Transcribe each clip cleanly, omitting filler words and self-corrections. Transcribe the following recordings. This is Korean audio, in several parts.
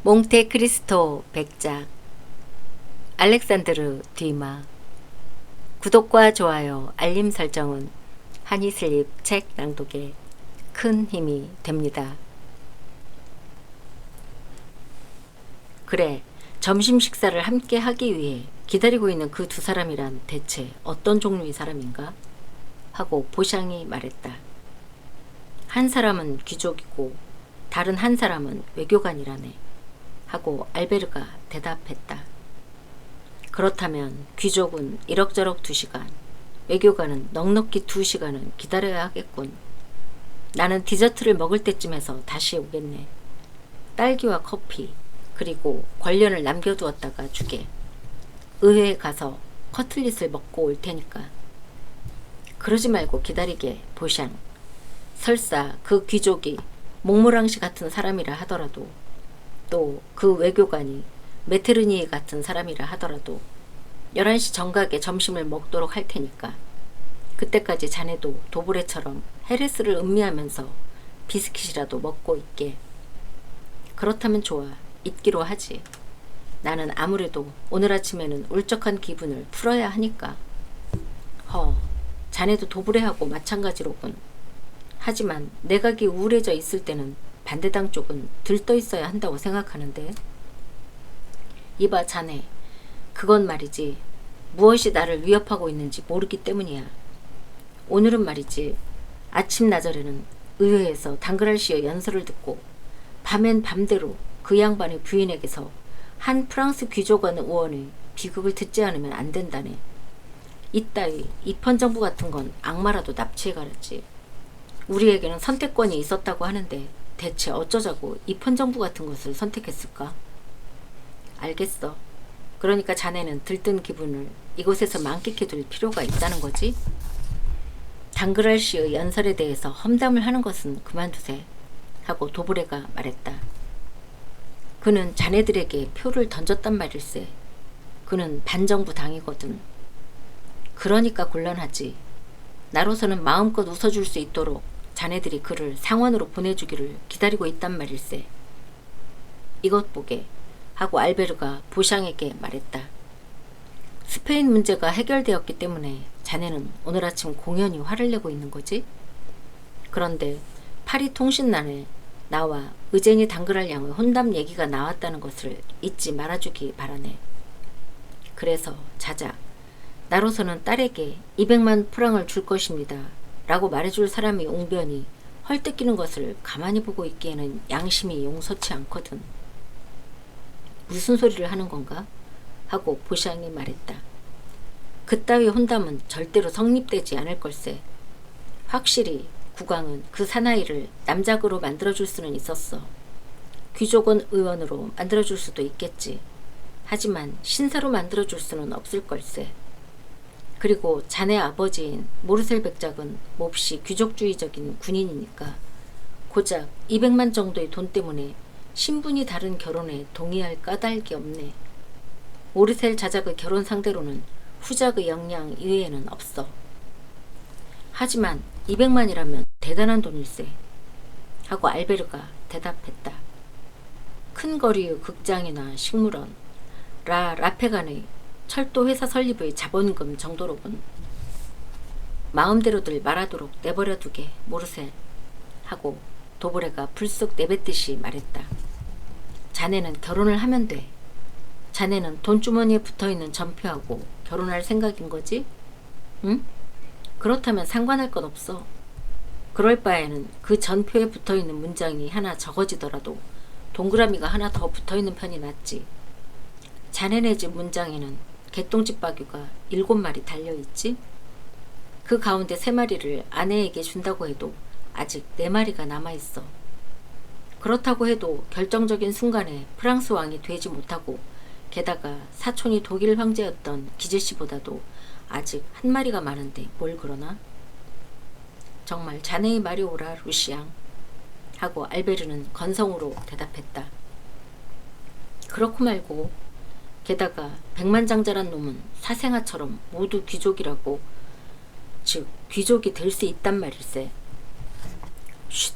몽테크리스토 백작 알렉산드르 듀마. 구독과 좋아요, 알림 설정은 하니슬립 책 낭독에 큰 힘이 됩니다. 그래, 점심 식사를 함께 하기 위해 기다리고 있는 그 두 사람이란 대체 어떤 종류의 사람인가? 하고 보샹이 말했다. 한 사람은 귀족이고 다른 한 사람은 외교관이라네. 하고 알베르가 대답했다. 그렇다면 귀족은 이럭저럭 2시간, 외교관은 넉넉히 2시간은 기다려야 하겠군. 나는 디저트를 먹을 때쯤에서 다시 오겠네. 딸기와 커피, 그리고 관련을 남겨두었다가 주게. 의회에 가서 커틀릿을 먹고 올 테니까. 그러지 말고 기다리게, 보샹. 설사 그 귀족이 몽모랑시 같은 사람이라 하더라도, 또 그 외교관이 메테르니에 같은 사람이라 하더라도 11시 정각에 점심을 먹도록 할 테니까. 그때까지 자네도 도브레처럼 헤레스를 음미하면서 비스킷이라도 먹고 있게. 그렇다면 좋아. 있기로 하지. 나는 아무래도 오늘 아침에는 울적한 기분을 풀어야 하니까. 자네도 도브레하고 마찬가지로군. 하지만 내각이 우울해져 있을 때는 반대당 쪽은 들떠 있어야 한다고 생각하는데. 이봐 자네, 그건 말이지 무엇이 나를 위협하고 있는지 모르기 때문이야. 오늘은 말이지 아침나절에는 의회에서 당그랄시어 연설을 듣고 밤엔 밤대로 그 양반의 부인에게서 한 프랑스 귀족원 의원의 비극을 듣지 않으면 안 된다네. 이따위 입헌정부 같은 건 악마라도 납치해가렸지. 우리에게는 선택권이 있었다고 하는데 대체 어쩌자고 입헌정부 같은 것을 선택했을까? 알겠어. 그러니까 자네는 들뜬 기분을 이곳에서 만끽해둘 필요가 있다는 거지? 당그랄시의 연설에 대해서 험담을 하는 것은 그만두세. 하고 도브레가 말했다. 그는 자네들에게 표를 던졌단 말일세. 그는 반정부 당이거든. 그러니까 곤란하지. 나로서는 마음껏 웃어줄 수 있도록 자네들이 그를 상원으로 보내주기를 기다리고 있단 말일세. 이것 보게. 하고 알베르가 보샹에게 말했다. 스페인 문제가 해결되었기 때문에 자네는 오늘 아침 공연히 화를 내고 있는 거지? 그런데 파리 통신란에 나와 의제니 당그랄 양의 혼담 얘기가 나왔다는 것을 잊지 말아주기 바라네. 그래서 자자. 나로서는 딸에게 200만 프랑을 줄 것입니다. 라고 말해줄 사람이 옹변히 헐뜯기는 것을 가만히 보고 있기에는 양심이 용서치 않거든. 무슨 소리를 하는 건가? 하고 보샹이 말했다. 그따위 혼담은 절대로 성립되지 않을 걸세. 확실히 국왕은 그 사나이를 남작으로 만들어줄 수는 있었어. 귀족원 의원으로 만들어줄 수도 있겠지. 하지만 신사로 만들어줄 수는 없을 걸세. 그리고 자네 아버지인 모르셀 백작은 몹시 귀족주의적인 군인이니까 고작 200만 정도의 돈 때문에 신분이 다른 결혼에 동의할 까닭이 없네. 모르셀 자작의 결혼 상대로는 후작의 역량 이외에는 없어. 하지만 200만이라면 대단한 돈일세. 하고 알베르가 대답했다. 큰 거리의 극장이나 식물원, 라페간의 철도 회사 설립의 자본금 정도로군. 마음대로들 말하도록 내버려두게, 모르셀. 하고 도브레가 불쑥 내뱉듯이 말했다. 자네는 결혼을 하면 돼. 자네는 돈주머니에 붙어있는 전표하고 결혼할 생각인 거지? 응? 그렇다면 상관할 것 없어. 그럴 바에는 그 전표에 붙어있는 문장이 하나 적어지더라도 동그라미가 하나 더 붙어있는 편이 낫지. 자네네 집 문장에는 개똥집바귀가 7마리 달려있지? 그 가운데 3마리를 아내에게 준다고 해도 아직 4마리가 남아있어. 그렇다고 해도 결정적인 순간에 프랑스 왕이 되지 못하고 게다가 사촌이 독일 황제였던 기제씨보다도 아직 1마리가 많은데 뭘 그러나? 정말 자네의 말이 옳아, 루시앙. 하고 알베르는 건성으로 대답했다. 그렇고 말고 게다가 백만장자란 놈은 사생아처럼 모두 귀족이라고, 즉 귀족이 될 수 있단 말일세. 쉿.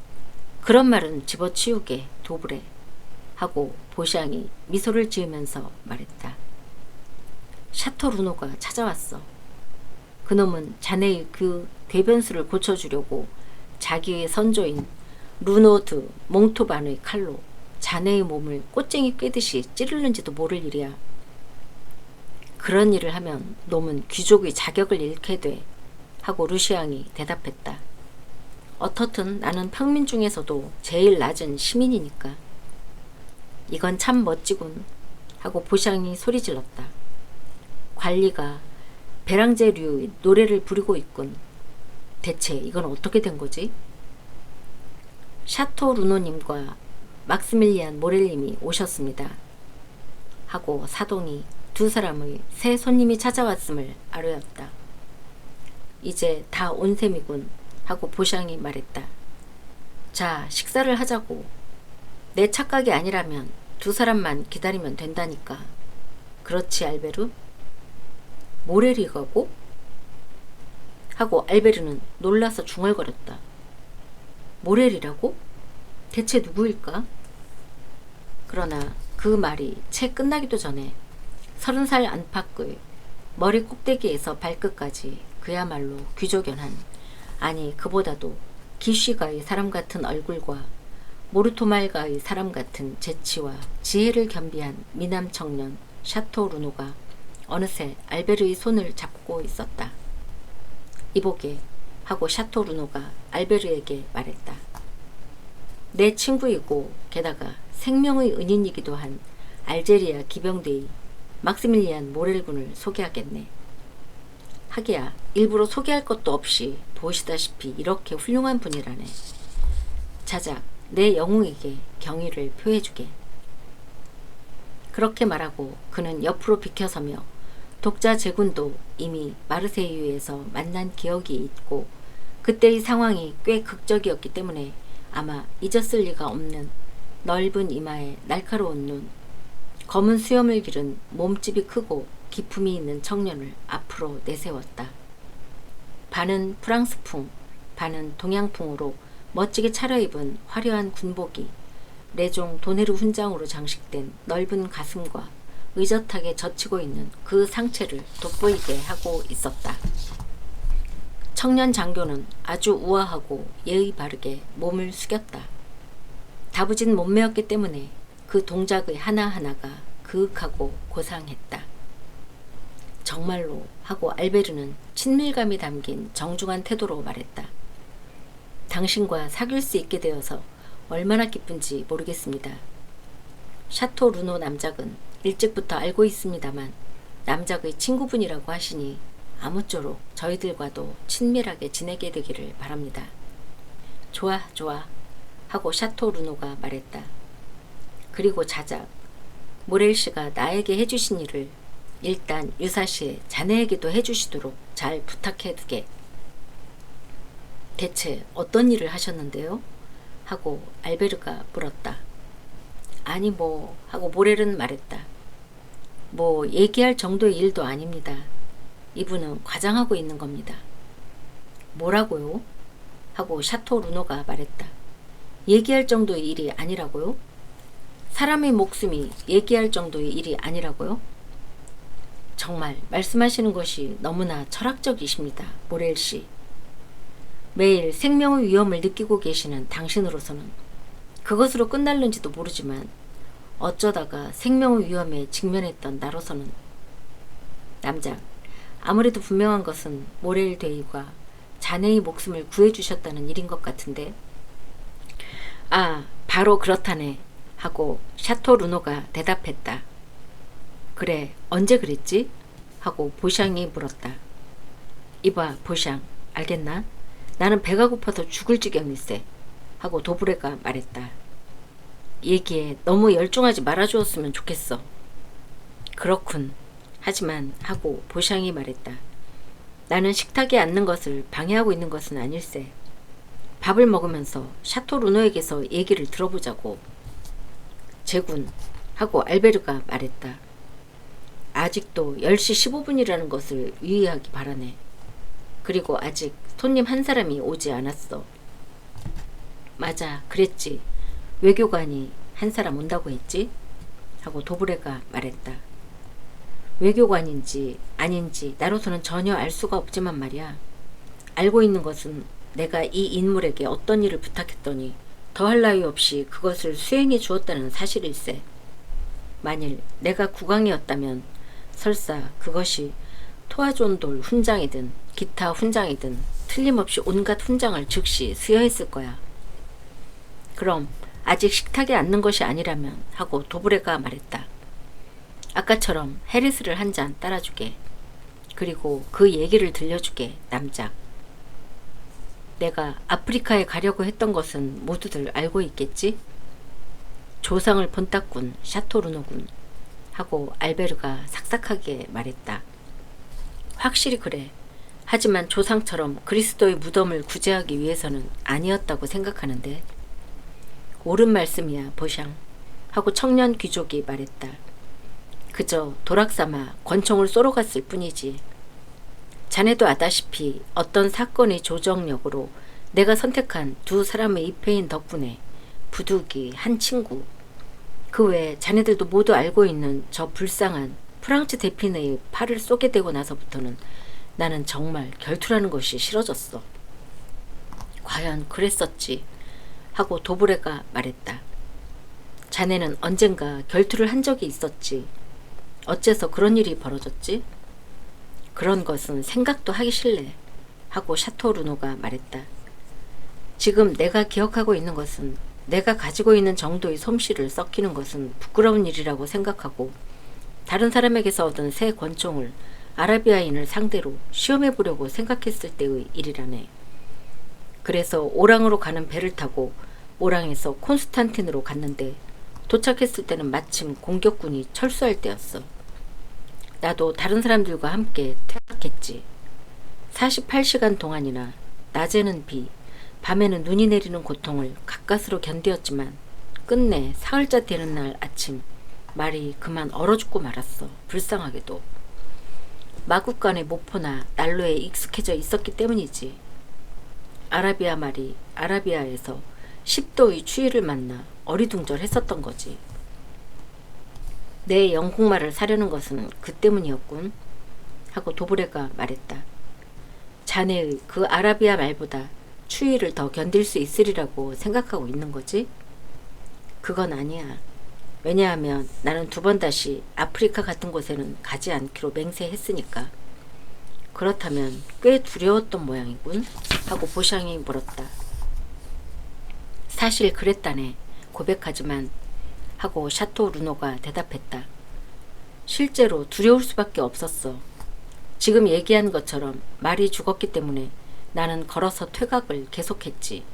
그런 말은 집어치우게, 도브레. 하고 보샹이 미소를 지으면서 말했다. 샤토 루노가 찾아왔어. 그놈은 자네의 그 궤변수를 고쳐주려고 자기의 선조인 루노드 몽토반의 칼로 자네의 몸을 꽃쟁이 꿰듯이 찌르는지도 모를 일이야. 그런 일을 하면 놈은 귀족의 자격을 잃게 돼 하고 루시앙이 대답했다. 어떻든 나는 평민 중에서도 제일 낮은 시민이니까. 이건 참 멋지군 하고 보샹이 소리질렀다. 관리가 베랑제류의 노래를 부르고 있군. 대체 이건 어떻게 된 거지? 샤토 루노님과 막스밀리안 모렐님이 오셨습니다. 하고 사동이 두 사람의 새 손님이 찾아왔음을 아뢰었다. 이제 다 온 셈이군 하고 보샹이 말했다. 자, 식사를 하자고. 내 착각이 아니라면 두 사람만 기다리면 된다니까. 그렇지, 알베르? 모렐이 가고? 하고 알베르는 놀라서 중얼거렸다. 모렐이라고? 대체 누구일까? 그러나 그 말이 채 끝나기도 전에 30살 안팎의 머리 꼭대기에서 발끝까지 그야말로 귀족연한, 아니 그보다도 기쉬가의 사람 같은 얼굴과 모르토말가의 사람 같은 재치와 지혜를 겸비한 미남 청년 샤토 루노가 어느새 알베르의 손을 잡고 있었다. 이보게 하고 샤토 루노가 알베르에게 말했다. 내 친구이고 게다가 생명의 은인이기도 한 알제리아 기병대의 막스밀리안 모렐군을 소개하겠네. 하기야 일부러 소개할 것도 없이 보시다시피 이렇게 훌륭한 분이라네. 자작 내 영웅에게 경의를 표해주게. 그렇게 말하고 그는 옆으로 비켜서며 독자 제군도 이미 마르세유에서 만난 기억이 있고 그때의 상황이 꽤 극적이었기 때문에 아마 잊었을 리가 없는 넓은 이마에 날카로운 눈, 검은 수염을 기른 몸집이 크고 기품이 있는 청년을 앞으로 내세웠다. 반은 프랑스풍, 반은 동양풍으로 멋지게 차려입은 화려한 군복이 레종 도네르 훈장으로 장식된 넓은 가슴과 의젓하게 젖히고 있는 그 상체를 돋보이게 하고 있었다. 청년 장교는 아주 우아하고 예의 바르게 몸을 숙였다. 다부진 몸매였기 때문에 그 동작의 하나하나가 그윽하고 고상했다. 정말로 하고 알베르는 친밀감이 담긴 정중한 태도로 말했다. 당신과 사귈 수 있게 되어서 얼마나 기쁜지 모르겠습니다. 샤토 루노 남작은 일찍부터 알고 있습니다만 남작의 친구분이라고 하시니 아무쪼록 저희들과도 친밀하게 지내게 되기를 바랍니다. 좋아, 좋아 하고 샤토 루노가 말했다. 그리고 자작, 모렐 씨가 나에게 해주신 일을 일단 유사시에 자네에게도 해주시도록 잘 부탁해두게. 대체 어떤 일을 하셨는데요? 하고 알베르가 물었다. 아니 뭐 하고 모렐은 말했다. 뭐 얘기할 정도의 일도 아닙니다. 이분은 과장하고 있는 겁니다. 뭐라고요? 하고 샤토 루노가 말했다. 얘기할 정도의 일이 아니라고요? 사람의 목숨이 얘기할 정도의 일이 아니라고요? 정말 말씀하시는 것이 너무나 철학적이십니다, 모렐 씨. 매일 생명의 위험을 느끼고 계시는 당신으로서는 그것으로 끝날는지도 모르지만 어쩌다가 생명의 위험에 직면했던 나로서는 남작, 아무래도 분명한 것은 모렐 데이가 자네의 목숨을 구해주셨다는 일인 것 같은데. 아, 바로 그렇다네 하고 샤토 루노가 대답했다. 그래, 언제 그랬지? 하고 보샹이 물었다. 이봐 보샹, 알겠나? 나는 배가 고파서 죽을 지경일세 하고 도브레가 말했다. 얘기에 너무 열중하지 말아주었으면 좋겠어. 그렇군. 하지만 하고 보샹이 말했다. 나는 식탁에 앉는 것을 방해하고 있는 것은 아닐세. 밥을 먹으면서 샤토 루노에게서 얘기를 들어보자고. 제군 하고 알베르가 말했다. 아직도 10시 15분이라는 것을 유의하기 바라네. 그리고 아직 손님 한 사람이 오지 않았어. 맞아, 그랬지. 외교관이 한 사람 온다고 했지? 하고 도브레가 말했다. 외교관인지 아닌지 나로서는 전혀 알 수가 없지만 말이야. 알고 있는 것은 내가 이 인물에게 어떤 일을 부탁했더니 더할 나위 없이 그것을 수행해 주었다는 사실일세. 만일 내가 국왕이었다면 설사 그것이 토아존돌 훈장이든 기타 훈장이든 틀림없이 온갖 훈장을 즉시 수여했을 거야. 그럼 아직 식탁에 앉는 것이 아니라면 하고 도브레가 말했다. 아까처럼 헤리스를 한 잔 따라주게. 그리고 그 얘기를 들려주게. 남작. 내가 아프리카에 가려고 했던 것은 모두들 알고 있겠지? 조상을 본따꾼 샤토르노군 하고 알베르가 삭삭하게 말했다. 확실히 그래. 하지만 조상처럼 그리스도의 무덤을 구제하기 위해서는 아니었다고 생각하는데. 옳은 말씀이야, 보샹 하고 청년 귀족이 말했다. 그저 도락삼아 권총을 쏘러 갔을 뿐이지. 자네도 아다시피 어떤 사건의 조정력으로 내가 선택한 두 사람의 입회인 덕분에 부득이 한 친구, 그 외에 자네들도 모두 알고 있는 저 불쌍한 프랑츠 대핀의 팔을 쏘게 되고 나서부터는 나는 정말 결투라는 것이 싫어졌어. 과연 그랬었지 하고 도브레가 말했다. 자네는 언젠가 결투를 한 적이 있었지. 어째서 그런 일이 벌어졌지? 그런 것은 생각도 하기 싫네 하고 샤토르노가 말했다. 지금 내가 기억하고 있는 것은 내가 가지고 있는 정도의 솜씨를 썩히는 것은 부끄러운 일이라고 생각하고 다른 사람에게서 얻은 새 권총을 아라비아인을 상대로 시험해 보려고 생각했을 때의 일이라네. 그래서 오랑으로 가는 배를 타고 오랑에서 콘스탄틴으로 갔는데 도착했을 때는 마침 공격군이 철수할 때였어. 나도 다른 사람들과 함께 퇴학했지. 48시간 동안이나 낮에는 비, 밤에는 눈이 내리는 고통을 가까스로 견디었지만 끝내 사흘째 되는 날 아침 말이 그만 얼어 죽고 말았어. 불쌍하게도. 마국간의 모포나 난로에 익숙해져 있었기 때문이지. 아라비아 말이 아라비아에서 10도의 추위를 만나 어리둥절했었던 거지. 내 영국말을 사려는 것은 그 때문이었군 하고 도브레가 말했다. 자네의 그 아라비아 말보다 추위를 더 견딜 수 있으리라고 생각하고 있는 거지? 그건 아니야. 왜냐하면 나는 두 번 다시 아프리카 같은 곳에는 가지 않기로 맹세했으니까. 그렇다면 꽤 두려웠던 모양이군 하고 보샹이 물었다. 사실 그랬다네. 고백하지만 하고 샤토 루노가 대답했다. 실제로 두려울 수밖에 없었어. 지금 얘기한 것처럼 말이 죽었기 때문에 나는 걸어서 퇴각을 계속했지.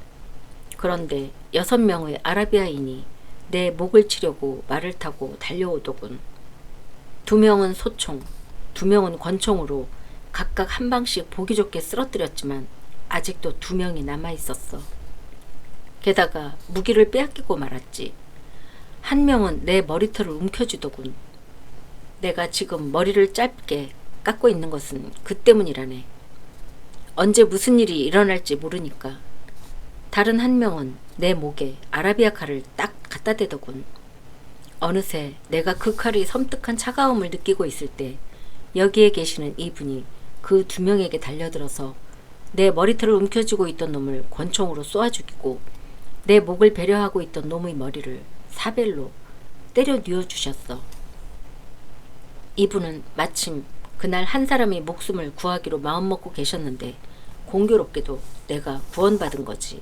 그런데 6명의 아라비아인이 내 목을 치려고 말을 타고 달려오더군. 2명은 소총, 2명은 권총으로 각각 한 방씩 보기 좋게 쓰러뜨렸지만 아직도 2명이 남아있었어. 게다가 무기를 빼앗기고 말았지. 1명은 내 머리털을 움켜쥐더군. 내가 지금 머리를 짧게 깎고 있는 것은 그 때문이라네. 언제 무슨 일이 일어날지 모르니까. 다른 1명은 내 목에 아라비아 칼을 딱 갖다 대더군. 어느새 내가 그 칼이 섬뜩한 차가움을 느끼고 있을 때 여기에 계시는 이분이 그 2명에게 달려들어서 내 머리털을 움켜쥐고 있던 놈을 권총으로 쏘아 죽이고 내 목을 배려하고 있던 놈의 머리를 사벨로 때려 뉘어주셨어. 이분은 마침 그날 한 사람의 목숨을 구하기로 마음먹고 계셨는데 공교롭게도 내가 구원받은 거지.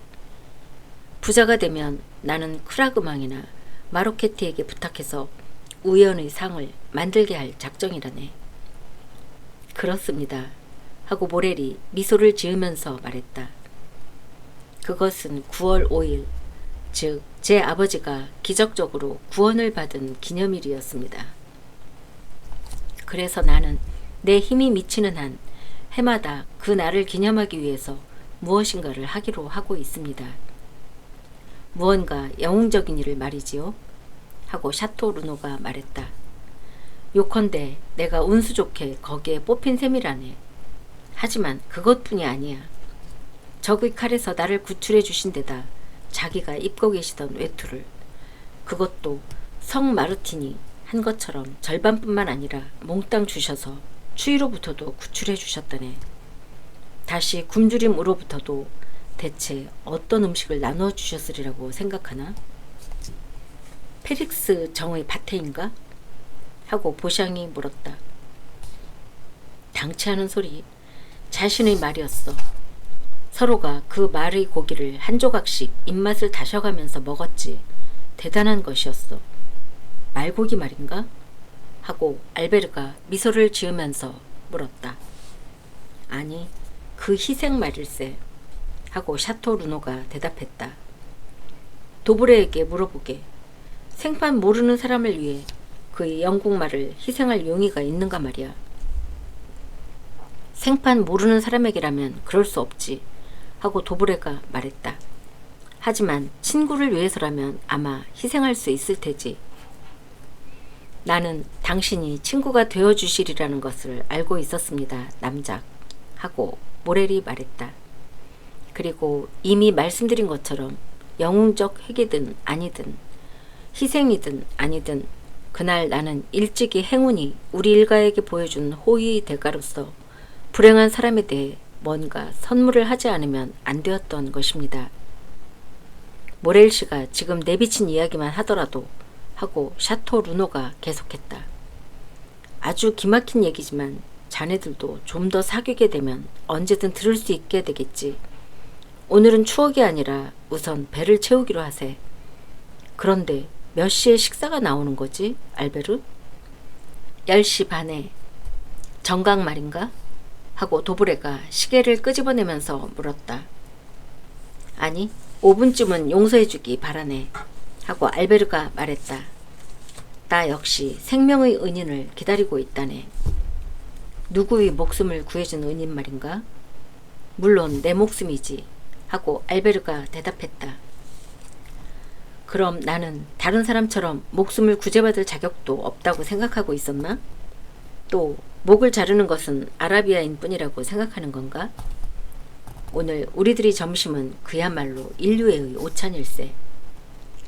부자가 되면 나는 크라그망이나 마로케티에게 부탁해서 우연의 상을 만들게 할 작정이라네. 그렇습니다 하고 모렐이 미소를 지으면서 말했다. 그것은 9월 5일, 즉 제 아버지가 기적적으로 구원을 받은 기념일이었습니다. 그래서 나는 내 힘이 미치는 한 해마다 그 날을 기념하기 위해서 무엇인가를 하기로 하고 있습니다. 무언가 영웅적인 일을 말이지요? 하고 샤토 루노가 말했다. 요컨대 내가 운수 좋게 거기에 뽑힌 셈이라네. 하지만 그것뿐이 아니야. 적의 칼에서 나를 구출해 주신 데다 자기가 입고 계시던 외투를 그것도 성 마르틴이 한 것처럼 절반뿐만 아니라 몽땅 주셔서 추위로부터도 구출해 주셨다네. 다시 굶주림으로부터도 대체 어떤 음식을 나누어 주셨으리라고 생각하나? 페릭스 정의 밭에인가? 하고 보샹이 물었다. 당치 않은 소리, 자신의 말이었어. 서로가 그 말의 고기를 한 조각씩 입맛을 다셔가면서 먹었지. 대단한 것이었어. 말고기 말인가? 하고 알베르가 미소를 지으면서 물었다. 아니, 그 희생 말일세. 하고 샤토 루노가 대답했다. 도브레에게 물어보게. 생판 모르는 사람을 위해 그의 영국말을 희생할 용의가 있는가 말이야. 생판 모르는 사람에게라면 그럴 수 없지. 하고 도브레가 말했다. 하지만 친구를 위해서라면 아마 희생할 수 있을 테지. 나는 당신이 친구가 되어주시리라는 것을 알고 있었습니다, 남작. 하고 모렐이 말했다. 그리고 이미 말씀드린 것처럼 영웅적 회개든 아니든 희생이든 아니든 그날 나는 일찍이 행운이 우리 일가에게 보여준 호의의 대가로서 불행한 사람에 대해 뭔가 선물을 하지 않으면 안 되었던 것입니다. 모렐 씨가 지금 내비친 이야기만 하더라도 하고 샤토 루노가 계속했다. 아주 기막힌 얘기지만 자네들도 좀 더 사귀게 되면 언제든 들을 수 있게 되겠지. 오늘은 추억이 아니라 우선 배를 채우기로 하세. 그런데 몇 시에 식사가 나오는 거지, 알베르? 10시 반에. 정각 말인가? 하고 도브레가 시계를 끄집어내면서 물었다. 아니, 5분쯤은 용서해주기 바라네. 하고 알베르가 말했다. 나 역시 생명의 은인을 기다리고 있다네. 누구의 목숨을 구해준 은인 말인가? 물론 내 목숨이지. 하고 알베르가 대답했다. 그럼 나는 다른 사람처럼 목숨을 구제받을 자격도 없다고 생각하고 있었나? 또 목을 자르는 것은 아라비아인 뿐이라고 생각하는 건가? 오늘 우리들의 점심은 그야말로 인류의 오찬일세.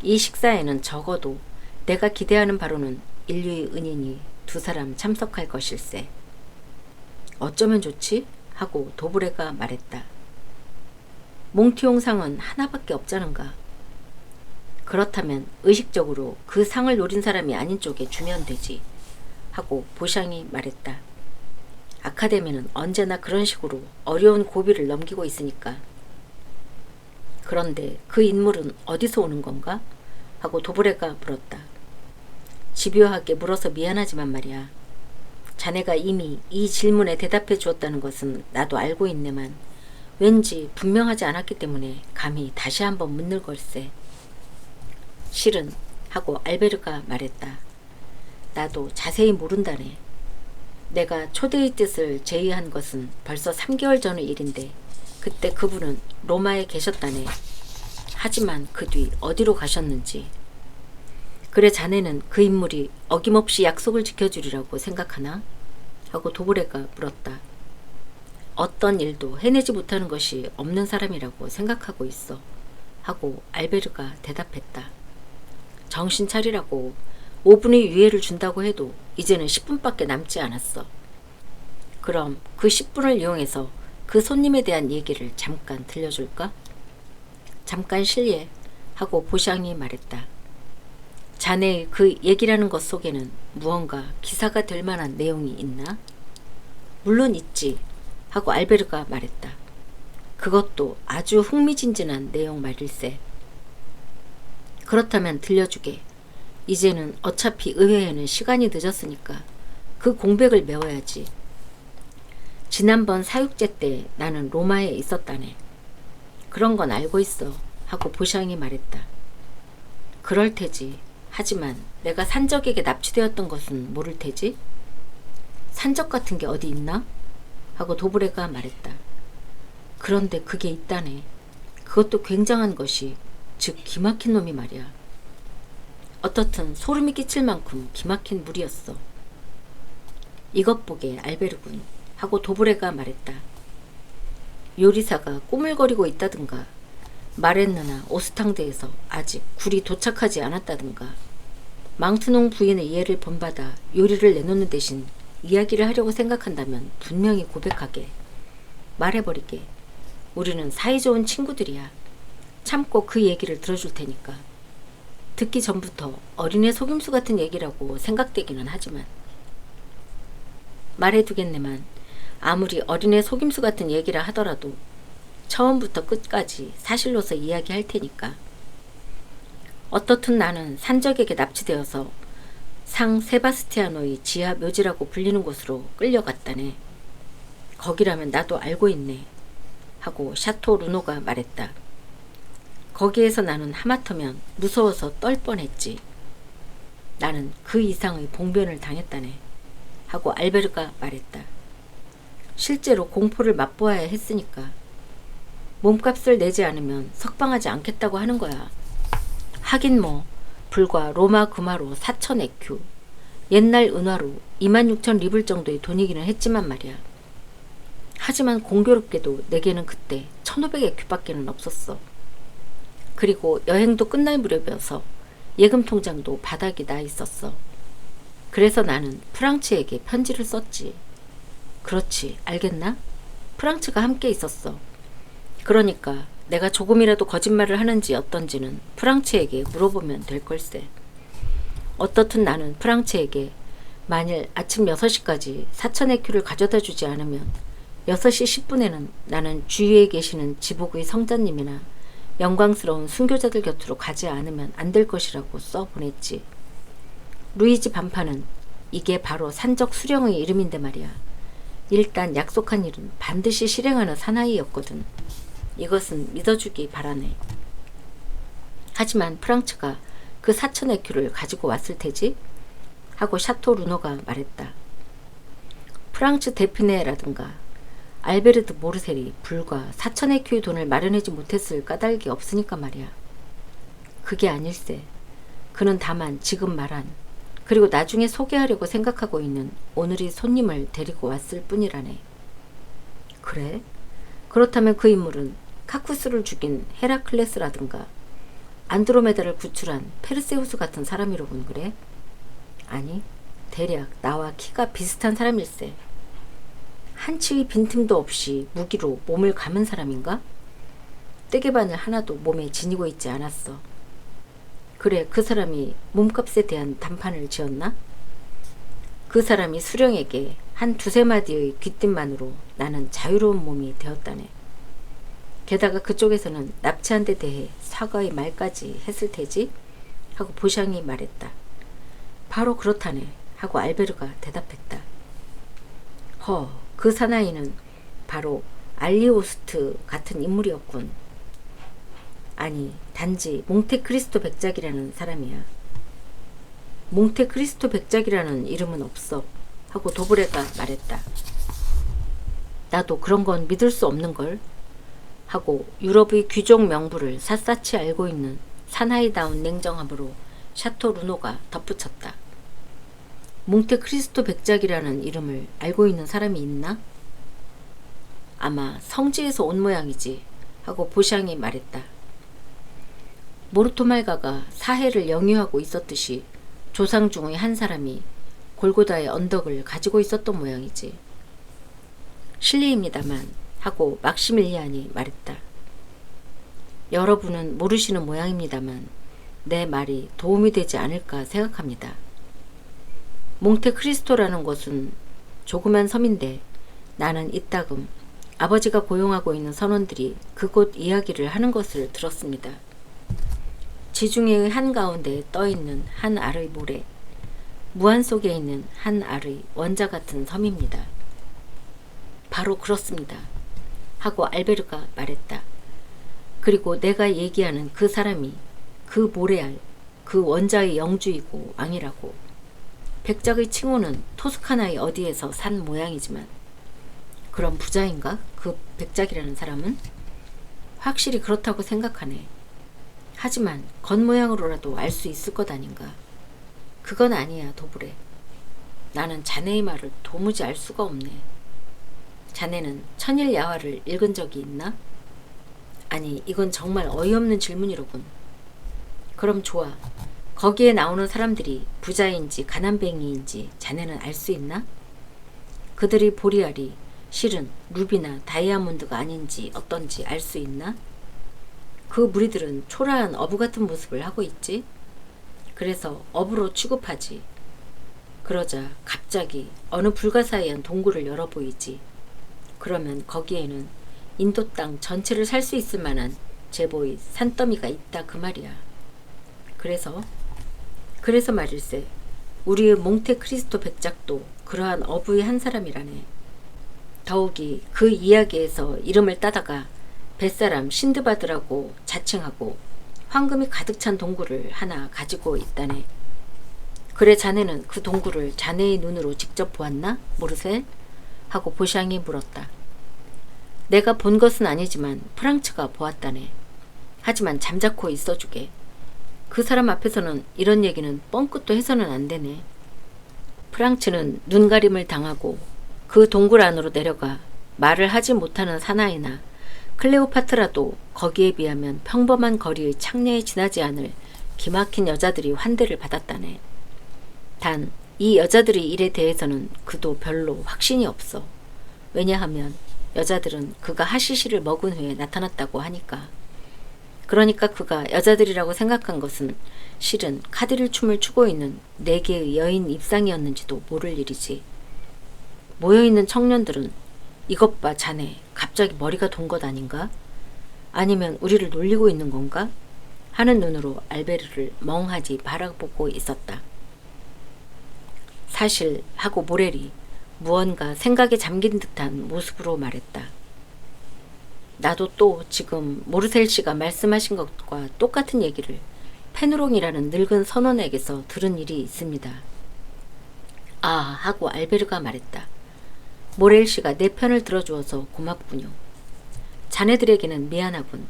이 식사에는 적어도 내가 기대하는 바로는 인류의 은인이 2사람 참석할 것일세. 어쩌면 좋지? 하고 도브레가 말했다. 몽티용 상은 하나밖에 없자는가? 그렇다면 의식적으로 그 상을 노린 사람이 아닌 쪽에 주면 되지. 하고 보샹이 말했다. 아카데미는 언제나 그런 식으로 어려운 고비를 넘기고 있으니까. 그런데 그 인물은 어디서 오는 건가? 하고 도브레가 물었다. 집요하게 물어서 미안하지만 말이야. 자네가 이미 이 질문에 대답해 주었다는 것은 나도 알고 있네만 왠지 분명하지 않았기 때문에 감히 다시 한번 묻는 걸세. 실은 하고 알베르가 말했다. 나도 자세히 모른다네. 내가 초대의 뜻을 제의한 것은 벌써 3개월 전의 일인데 그때 그분은 로마에 계셨다네. 하지만 그 뒤 어디로 가셨는지. 그래 자네는 그 인물이 어김없이 약속을 지켜주리라고 생각하나? 하고 도브레가 물었다. 어떤 일도 해내지 못하는 것이 없는 사람이라고 생각하고 있어. 하고 알베르가 대답했다. 정신 차리라고. 5분의 유예를 준다고 해도 이제는 10분밖에 남지 않았어. 그럼 그 10분을 이용해서 그 손님에 대한 얘기를 잠깐 들려줄까? 잠깐 실례. 하고 보샹이 말했다. 자네의 그 얘기라는 것 속에는 무언가 기사가 될 만한 내용이 있나? 물론 있지. 하고 알베르가 말했다. 그것도 아주 흥미진진한 내용 말일세. 그렇다면 들려주게. 이제는 어차피 의회에는 시간이 늦었으니까 그 공백을 메워야지. 지난번 사육제 때 나는 로마에 있었다네. 그런 건 알고 있어. 하고 보샹이 말했다. 그럴 테지. 하지만 내가 산적에게 납치되었던 것은 모를 테지? 산적 같은 게 어디 있나? 하고 도브레가 말했다. 그런데 그게 있다네. 그것도 굉장한 것이, 즉 기막힌 놈이 말이야. 어떻든 소름이 끼칠 만큼 기막힌 물이었어. 이것 보게 알베르군. 하고 도브레가 말했다. 요리사가 꼬물거리고 있다든가 마렛느나 오스탕드에서 아직 굴이 도착하지 않았다든가 망투농 부인의 이해를 본받아 요리를 내놓는 대신 이야기를 하려고 생각한다면 분명히 고백하게, 말해버리게. 우리는 사이좋은 친구들이야. 참고 그 얘기를 들어줄 테니까. 듣기 전부터 어린애 속임수 같은 얘기라고 생각되기는 하지만 말해두겠네만, 아무리 어린애 속임수 같은 얘기라 하더라도 처음부터 끝까지 사실로서 이야기할 테니까. 어떻든 나는 산적에게 납치되어서 상 세바스티아노의 지하 묘지라고 불리는 곳으로 끌려갔다네. 거기라면 나도 알고 있네. 하고 샤토 루노가 말했다. 거기에서 나는 하마터면 무서워서 떨 뻔했지. 나는 그 이상의 봉변을 당했다네. 하고 알베르가 말했다. 실제로 공포를 맛보아야 했으니까. 몸값을 내지 않으면 석방하지 않겠다고 하는 거야. 하긴 뭐 불과 로마 금화로 4,000 에큐, 옛날 은화로 26,000 리블 정도의 돈이기는 했지만 말이야. 하지만 공교롭게도 내게는 그때 1,500 에큐밖에는 없었어. 그리고 여행도 끝날 무렵이어서 예금 통장도 바닥이 나 있었어. 그래서 나는 프랑츠에게 편지를 썼지. 그렇지, 알겠나? 프랑츠가 함께 있었어. 그러니까 내가 조금이라도 거짓말을 하는지 어떤지는 프랑츠에게 물어보면 될 걸세. 어떻든 나는 프랑츠에게 만일 아침 6시까지 4,000 에큐를 가져다 주지 않으면 6시 10분에는 나는 주위에 계시는 지복의 성자님이나 영광스러운 순교자들 곁으로 가지 않으면 안 될 것이라고 써 보냈지. 루이지 반파는 이게 바로 산적 수령의 이름인데 말이야. 일단 약속한 일은 반드시 실행하는 사나이였거든. 이것은 믿어주기 바라네. 하지만 프랑츠가 그 4,000 에큐를 가지고 왔을 테지? 하고 샤토 루노가 말했다. 프랑츠 데피네라든가 알베르드 모르셀이 불과 4,000 에큐의 돈을 마련하지 못했을 까닭이 없으니까 말이야. 그게 아닐세. 그는 다만 지금 말한, 그리고 나중에 소개하려고 생각하고 있는 오늘의 손님을 데리고 왔을 뿐이라네. 그래? 그렇다면 그 인물은 카쿠스를 죽인 헤라클레스라든가 안드로메다를 구출한 페르세우스 같은 사람이로군 그래? 아니, 대략 나와 키가 비슷한 사람일세. 한치의 빈틈도 없이 무기로 몸을 감은 사람인가? 떼개바늘 하나도 몸에 지니고 있지 않았어. 그래, 그 사람이 몸값에 대한 단판을 지었나? 그 사람이 수령에게 한 2-3마디의 귀띔만으로 나는 자유로운 몸이 되었다네. 게다가 그쪽에서는 납치한 데 대해 사과의 말까지 했을 테지? 하고 보샹이 말했다. 바로 그렇다네. 하고 알베르가 대답했다. 그 사나이는 바로 알리오스트 같은 인물이었군. 아니, 단지 몽테크리스토 백작이라는 사람이야. 몽테크리스토 백작이라는 이름은 없어. 하고 도브레가 말했다. 나도 그런 건 믿을 수 없는걸. 하고 유럽의 귀족 명부를 샅샅이 알고 있는 사나이다운 냉정함으로 샤토 루노가 덧붙였다. 몽테크리스토 백작이라는 이름을 알고 있는 사람이 있나? 아마 성지에서 온 모양이지. 하고 보샹이 말했다. 모르토말가가 사해를 영유하고 있었듯이 조상 중의 한 사람이 골고다의 언덕을 가지고 있었던 모양이지. 실례입니다만 하고 막시밀리안이 말했다. 여러분은 모르시는 모양입니다만 내 말이 도움이 되지 않을까 생각합니다. 몽테크리스토라는 곳은 조그만 섬인데 나는 이따금 아버지가 고용하고 있는 선원들이 그곳 이야기를 하는 것을 들었습니다. 지중해의 한가운데에 떠있는 한 알의 모래, 무한 속에 있는 한 알의 원자 같은 섬입니다. 바로 그렇습니다. 하고 알베르가 말했다. 그리고 내가 얘기하는 그 사람이 그 모래알, 그 원자의 영주이고 왕이라고. 백작의 칭호는 토스카나의 어디에서 산 모양이지만 그럼 부자인가? 그 백작이라는 사람은? 확실히 그렇다고 생각하네. 하지만 겉모양으로라도 알 수 있을 것 아닌가. 그건 아니야, 도브레. 나는 자네의 말을 도무지 알 수가 없네. 자네는 천일야화를 읽은 적이 있나? 아니, 이건 정말 어이없는 질문이로군. 그럼 좋아. 거기에 나오는 사람들이 부자인지 가난뱅이인지 자네는 알 수 있나? 그들이 보리알이 실은 루비나 다이아몬드가 아닌지 어떤지 알 수 있나? 그 무리들은 초라한 어부 같은 모습을 하고 있지. 그래서 어부로 취급하지. 그러자 갑자기 어느 불가사의한 동굴을 열어 보이지. 그러면 거기에는 인도 땅 전체를 살 수 있을 만한 제보의 산더미가 있다 그 말이야. 그래서 말일세, 우리의 몽테크리스토 백작도 그러한 어부의 한 사람이라네. 더욱이 그 이야기에서 이름을 따다가 뱃사람 신드바드라고 자칭하고 황금이 가득 찬 동굴을 하나 가지고 있다네. 그래, 자네는 그 동굴을 자네의 눈으로 직접 보았나, 모르셀? 하고 보샹이 물었다. 내가 본 것은 아니지만 프랑츠가 보았다네. 하지만 잠자코 있어주게. 그 사람 앞에서는 이런 얘기는 뻥끗도 해서는 안 되네. 프랑츠는 눈가림을 당하고 그 동굴 안으로 내려가 말을 하지 못하는 사나이나 클레오파트라도 거기에 비하면 평범한 거리의 창녀에 지나지 않을 기막힌 여자들이 환대를 받았다네. 단 이 여자들의 일에 대해서는 그도 별로 확신이 없어. 왜냐하면 여자들은 그가 하시시를 먹은 후에 나타났다고 하니까. 그러니까 그가 여자들이라고 생각한 것은 실은 카드릴 춤을 추고 있는 4개의 여인 입상이었는지도 모를 일이지. 모여있는 청년들은 이것 봐 자네, 갑자기 머리가 돈 것 아닌가? 아니면 우리를 놀리고 있는 건가? 하는 눈으로 알베르를 멍하니 바라보고 있었다. 사실 하고 모렐이 무언가 생각에 잠긴 듯한 모습으로 말했다. 나도 또 지금 모르셀 씨가 말씀하신 것과 똑같은 얘기를 페누롱이라는 늙은 선원에게서 들은 일이 있습니다. 아, 하고 알베르가 말했다. 모렐 씨가 내 편을 들어주어서 고맙군요. 자네들에게는 미안하군.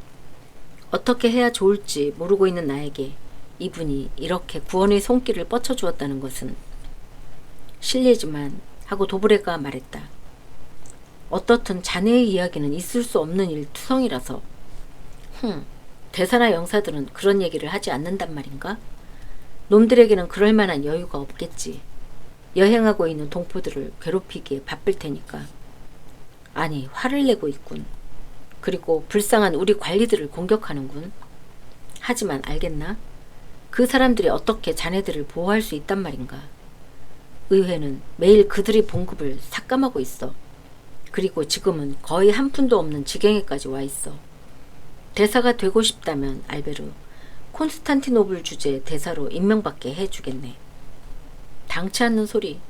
어떻게 해야 좋을지 모르고 있는 나에게 이분이 이렇게 구원의 손길을 뻗쳐주었다는 것은 실례지만 하고 도브레가 말했다. 어떻든 자네의 이야기는 있을 수 없는 일투성이라서. 대사나 영사들은 그런 얘기를 하지 않는단 말인가? 놈들에게는 그럴 만한 여유가 없겠지. 여행하고 있는 동포들을 괴롭히기에 바쁠 테니까. 아니, 화를 내고 있군. 그리고 불쌍한 우리 관리들을 공격하는군. 하지만 알겠나? 그 사람들이 어떻게 자네들을 보호할 수 있단 말인가? 의회는 매일 그들의 봉급을 삭감하고 있어. 그리고 지금은 거의 한 푼도 없는 지경에까지 와 있어. 대사가 되고 싶다면 알베르, 콘스탄티노블 주재 대사로 임명받게 해주겠네. 당치 않는 소리.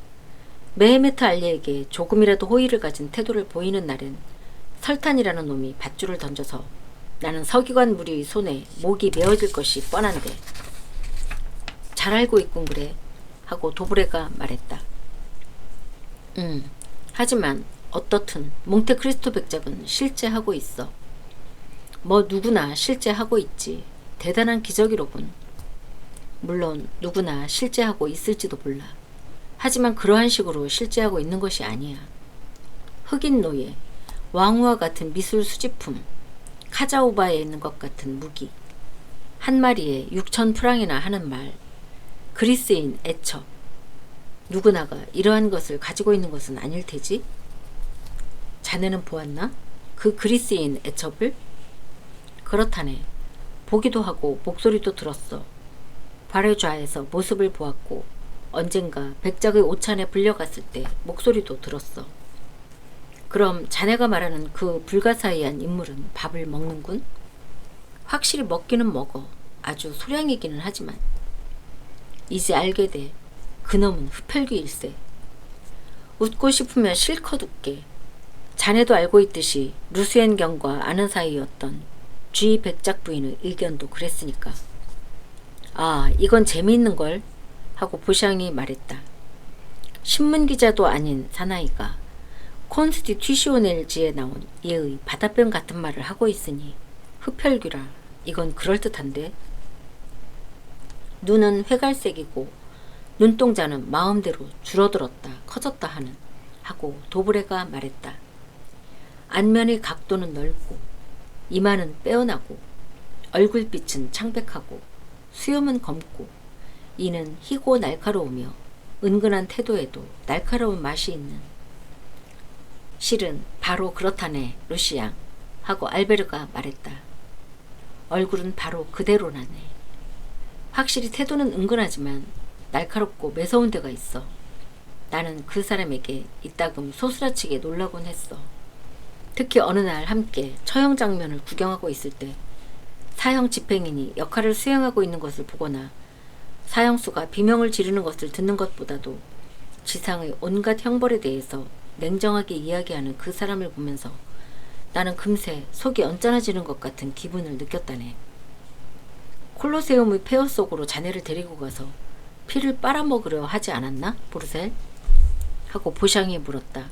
메헤메트 알리에게 조금이라도 호의를 가진 태도를 보이는 날엔 설탄이라는 놈이 밧줄을 던져서 나는 서기관 무리의 손에 목이 메어질 것이 뻔한데. 잘 알고 있군 그래. 하고 도브레가 말했다. 하지만 어떻든 몽테크리스토 백작은 실제 하고 있어. 뭐 누구나 실제 하고 있지. 대단한 기적이로군. 물론 누구나 실제 하고 있을지도 몰라. 하지만 그러한 식으로 실제 하고 있는 것이 아니야. 흑인 노예, 왕후와 같은 미술 수집품, 카자오바에 있는 것 같은 무기, 한 마리에 6,000프랑이나 하는 말, 그리스인 애첩. 누구나가 이러한 것을 가지고 있는 것은 아닐 테지? 자네는 보았나? 그 그리스인 애첩을? 그렇다네. 보기도 하고 목소리도 들었어. 바레좌에서 모습을 보았고 언젠가 백작의 오찬에 불려갔을 때 목소리도 들었어. 그럼 자네가 말하는 그 불가사의한 인물은 밥을 먹는군? 확실히 먹기는 먹어. 아주 소량이기는 하지만. 이제 알게 돼. 그놈은 흡혈귀일세. 웃고 싶으면 실컷 웃게. 자네도 알고 있듯이 루스엔 경과 아는 사이였던 G 백작 부인의 의견도 그랬으니까. 아, 이건 재미있는걸 하고 보샹이 말했다. 신문기자도 아닌 사나이가 콘스티튜시오넬지에 나온 얘의 바다뱀 같은 말을 하고 있으니 흡혈귀라. 이건 그럴듯한데. 눈은 회갈색이고 눈동자는 마음대로 줄어들었다 커졌다 하고 도브레가 말했다. 안면의 각도는 넓고 이마는 빼어나고 얼굴빛은 창백하고 수염은 검고 이는 희고 날카로우며 은근한 태도에도 날카로운 맛이 있는. 실은 바로 그렇다네 루시앙 하고 알베르가 말했다. 얼굴은 바로 그대로라네. 확실히 태도는 은근하지만 날카롭고 매서운 데가 있어. 나는 그 사람에게 이따금 소스라치게 놀라곤 했어. 특히 어느 날 함께 처형 장면을 구경하고 있을 때 사형 집행인이 역할을 수행하고 있는 것을 보거나 사형수가 비명을 지르는 것을 듣는 것보다도 지상의 온갖 형벌에 대해서 냉정하게 이야기하는 그 사람을 보면서 나는 금세 속이 언짢아지는 것 같은 기분을 느꼈다네. 콜로세움의 폐허 속으로 자네를 데리고 가서 피를 빨아먹으려 하지 않았나, 보르셀? 하고 보샹이 물었다.